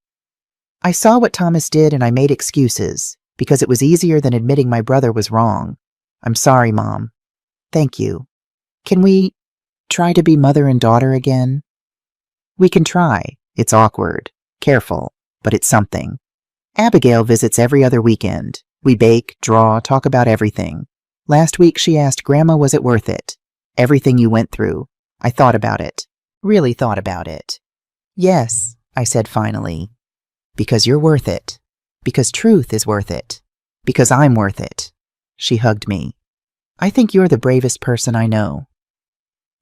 I saw what Thomas did and I made excuses, because it was easier than admitting my brother was wrong. I'm sorry, Mom. Thank you. Can we try to be mother and daughter again? We can try. It's awkward. Careful. But it's something. Abigail visits every other weekend. We bake, draw, talk about everything. Last week she asked, Grandma, was it worth it? Everything you went through. I thought about it. Really thought about it. Yes, I said finally. Because you're worth it. Because truth is worth it. Because I'm worth it. She hugged me. I think you're the bravest person I know.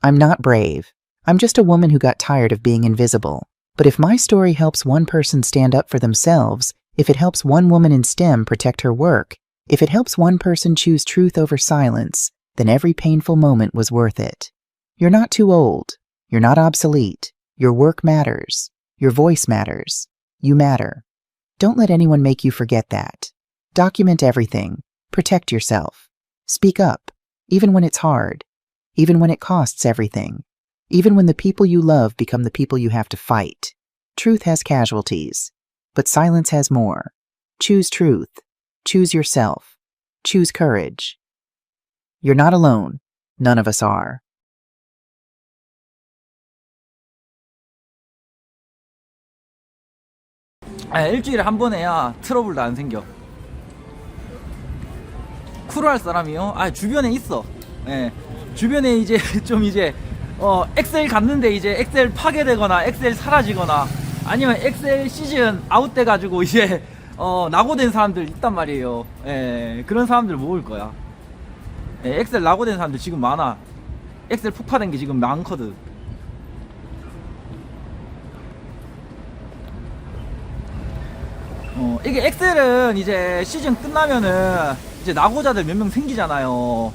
I'm not brave. I'm just a woman who got tired of being invisible. But if my story helps one person stand up for themselves, if it helps one woman in STEM protect her work, if it helps one person choose truth over silence, then every painful moment was worth it. You're not too old. You're not obsolete. Your work matters. Your voice matters. You matter. Don't let anyone make you forget that. Document everything. Protect yourself. Speak up, even when it's hard, even when it costs everything. Even when the people you love become the people you have to fight. Truth has casualties, but silence has more. Choose truth. Choose yourself. Choose courage. You're not alone. None of us are. 일주일에 한 번 해야 트러블도 안 생겨. 쿨할 사람이요? 주변에 있어. 예. 주변에 이제 좀 이제 엑셀 갔는데 이제 엑셀 파괴되거나 엑셀 사라지거나 아니면 엑셀 시즌 아웃돼 가지고 이제 낙오된 사람들 있단 말이에요. 예. 그런 사람들 모을 거야. 예, 엑셀 낙오된 사람들 지금 많아. 엑셀 폭파된 게 지금 많거든. 이게 엑셀은 이제 시즌 끝나면은 이제 낙오자들 몇 명 생기잖아요.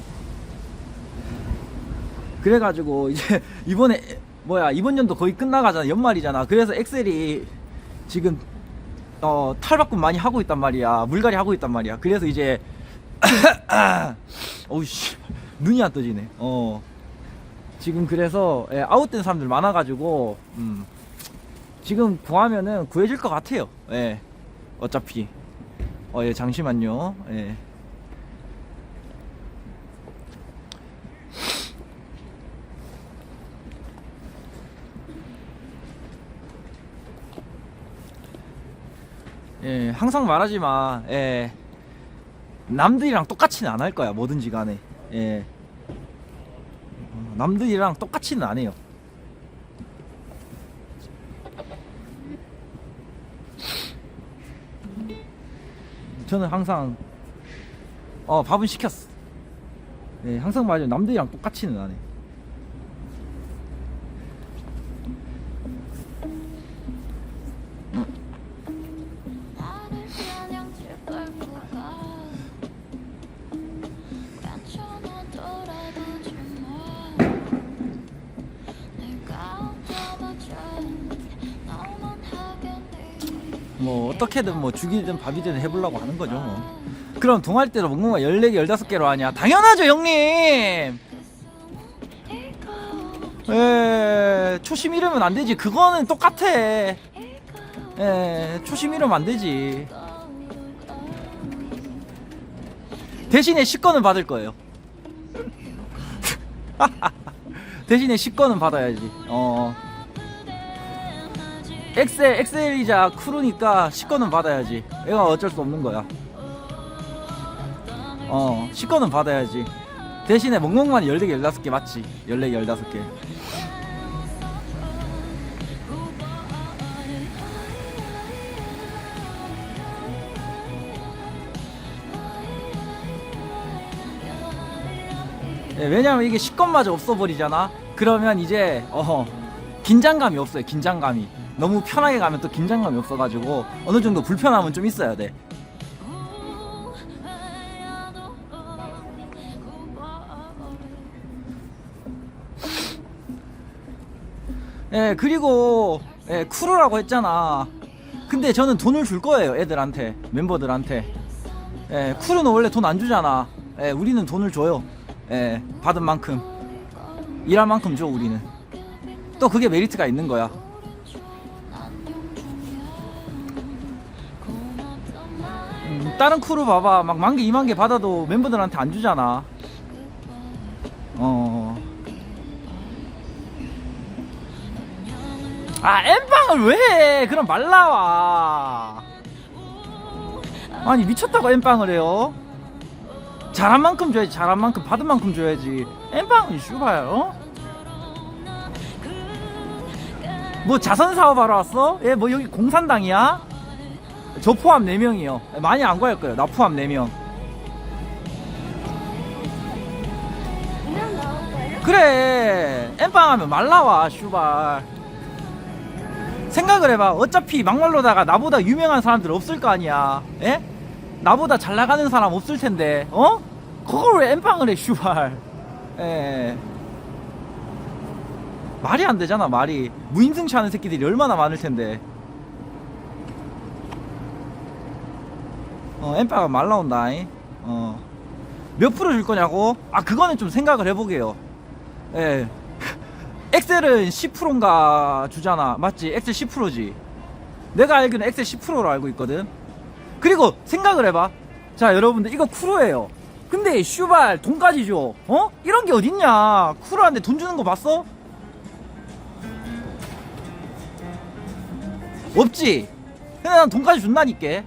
그래가지고 이제 이번에 이번 연도 거의 끝나가잖아. 연말이잖아. 그래서 엑셀이 지금 탈바꿈 많이 하고 있단 말이야. 물갈이 하고 있단 말이야. 그래서 이제 어우씨 눈이 안 떠지네. 지금 그래서 아웃된 사람들 많아가지고 지금 구하면은 구해질 것 같아요. 예. 어차피 예, 잠시만요. 예. 예, 항상 말하지만 예, 남들이랑 똑같이는 안 할 거야. 뭐든지 간에. 예. 남들이랑 똑같이는 안 해요. 저는 항상 밥은 시켰어. 예, 항상 말하죠. 남들이랑 똑같이는 안 해. 뭐 어떻게든 뭐 죽이든 밥이든 해보려고 하는 거죠 뭐. 그럼 동아리대로 먹는 거 14개 15개로 하냐? 당연하죠 형님. 초심 잃으면 안 되지. 그거는 똑같아. 초심 잃으면 안 되지. 대신에 식권은 받을 거예요. 대신에 식권은 받아야지. 엑셀이자 크루니까 식권은 받아야지. 얘가 어쩔 수 없는 거야. 식권은 받아야지. 대신에 먹는 건 14개 15개 맞지. 14개 15개. 왜냐면 이게 식권마저 없어버리잖아. 그러면 이제 긴장감이 없어요. 긴장감이 너무 편하게 가면 또 긴장감이 없어가지고 어느정도 불편함은 좀 있어야 돼. 그리고 쿠르라고 했잖아. 근데 저는 돈을 줄 거예요. 애들한테, 멤버들한테. 쿠르는 원래 돈 안 주잖아. 우리는 돈을 줘요. 받은 만큼, 일할 만큼 줘. 우리는 또 그게 메리트가 있는 거야. 다른 크루 봐봐. 막 10,000개 20,000개 받아도 멤버들한테 안 주잖아. 엠빵을 왜 해? 그럼 말 나와. 아니 미쳤다고 엠빵을 해요? 잘한 만큼 줘야지. 잘한 만큼 받은 만큼 줘야지. 엠빵은 슈발 뭐 자선사업 하러 왔어? 뭐 여기 공산당이야? 저 포함 4명이요. 많이 안 구할 거예요. 나 포함 4명. 그래 엠빵 하면 말 나와 슈발. 생각을 해봐. 어차피 막말로다가 나보다 유명한 사람들 없을 거 아니야. 나보다 잘 나가는 사람 없을 텐데 그걸 왜 엠빵을 해 슈발. 말이 안 되잖아. 말이. 무임승차 하는 새끼들이 얼마나 많을 텐데. 엠빵은 말 나온다. 몇 프로 줄 거냐고? 그거는 좀 생각을 해보게요. 엑셀은 10%인가 주잖아. 맞지? 엑셀 10%지. 내가 알기로는 엑셀 10%로 알고 있거든. 그리고 생각을 해봐. 자 여러분들 이거 쿠로예요. 근데 슈발 돈까지 줘. 어? 이런 게 어딨냐. 쿨한데 돈 주는 거 봤어? 없지. 근데 난 돈까지 준다니까.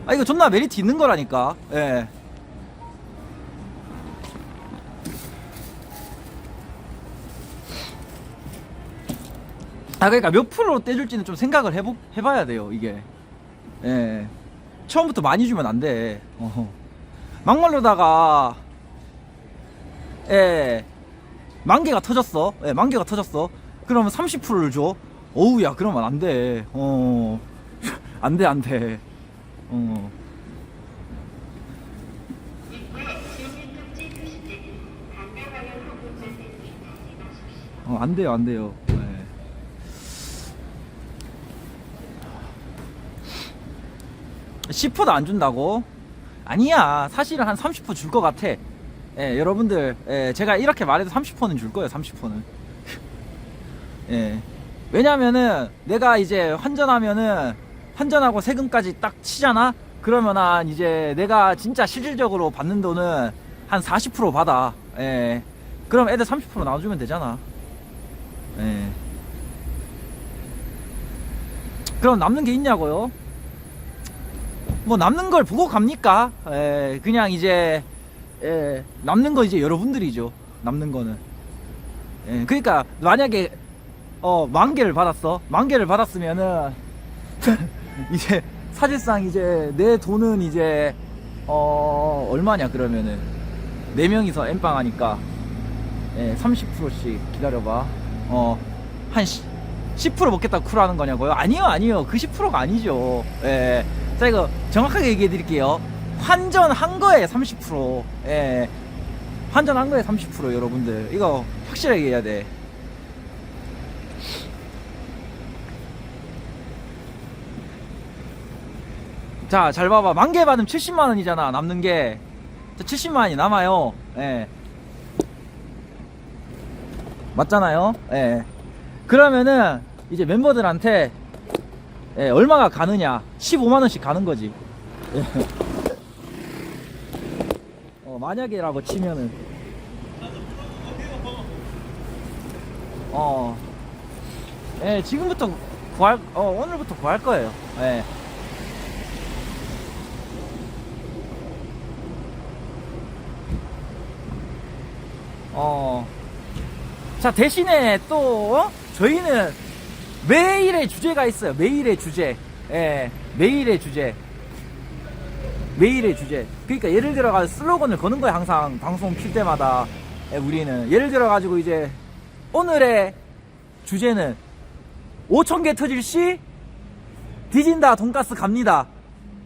아 이거 존나 메리트 있는 거라니까. 예. 아 그러니까 몇 프로 떼줄지는 좀 생각을 해봐야 돼요 이게. 예. 처음부터 많이 주면 안 돼. 막말로다가 예. 만 개가 터졌어. 예, 만 개가 터졌어. 그러면 30%를 줘. 어우 야 그러면 안 돼. 안 돼, 안 돼. 안 돼요, 안 돼요. 네. 10%도 안 준다고? 아니야. 사실은 한 30% 줄 것 같아. 예, 여러분들, 예, 제가 이렇게 말해도 30%는 줄 거예요, 30%는. 예. 왜냐면은, 내가 이제 환전하고 세금까지 딱 치잖아? 그러면 한 이제 내가 진짜 실질적으로 받는 돈은 한 40% 받아. 예. 그럼 애들 30% 나눠주면 되잖아. 예. 그럼 남는 게 있냐고요? 뭐 남는 걸 보고 갑니까? 예, 그냥 이제 예, 남는 거 이제 여러분들이죠. 남는 거는. 예, 그러니까 만약에 만 개를 받았어. 만 개를 받았으면은 이제 사실상 이제 내 돈은 이제 얼마냐 그러면은 4명이서 엠빵 하니까 예, 30%씩 기다려봐. 한 10% 먹겠다고 쿨하는 거냐고요? 아니요, 아니요. 그 10%가 아니죠. 예. 자, 이거 정확하게 얘기해 드릴게요. 환전한 거에 30%. 예. 환전한 거에 30% 여러분들. 이거 확실하게 해야 돼. 자, 잘 봐봐. 만 개 받으면 70만원이잖아. 남는 게. 70만원이 남아요. 예. 맞잖아요. 예. 그러면은 이제 멤버들한테 예, 얼마가 가느냐 15만원씩 가는 거지. 예. 만약에라고 치면은 예, 지금부터 오늘부터 구할 거예요. 예. 자, 대신에 또 저희는 매일의 주제가 있어요. 매일의 주제. 예, 매일의 주제. 매일의 주제. 그러니까 예를 들어 슬로건을 거는 거야. 항상 방송 킬 때마다. 예, 우리는 예를 들어 가지고 이제 오늘의 주제는 5,000개 터질 시 뒤진다 돈가스 갑니다.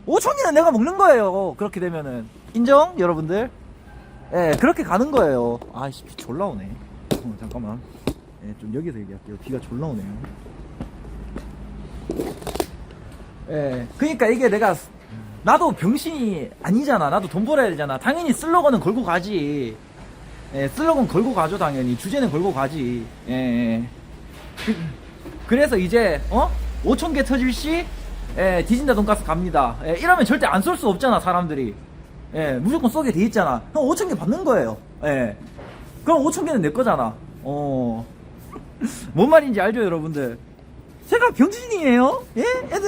5,000개는 내가 먹는 거예요. 그렇게 되면은 인정 여러분들? 예, 그렇게 가는 거예요. 아이씨 비 졸라 오네. 잠깐만. 예, 좀 여기서 얘기할게요. 비가 졸라 오네요. 예, 그러니까 이게 나도 병신이 아니잖아. 나도 돈 벌어야 되잖아. 당연히 슬로건은 걸고 가지. 예, 슬로건 걸고 가죠. 당연히 주제는 걸고 가지. 예. 그래서 이제 5,000개 터질 시 예, 뒤진다 돈가스 갑니다. 예, 이러면 절대 안 쏠 수 없잖아 사람들이. 예, 무조건 쏘게 돼 있잖아. 형 5,000개 받는 거예요. 예. 그럼 5,000개는 내 거잖아. 뭔 말인지 알죠 여러분들? 제가 병신이에요? 예? 애들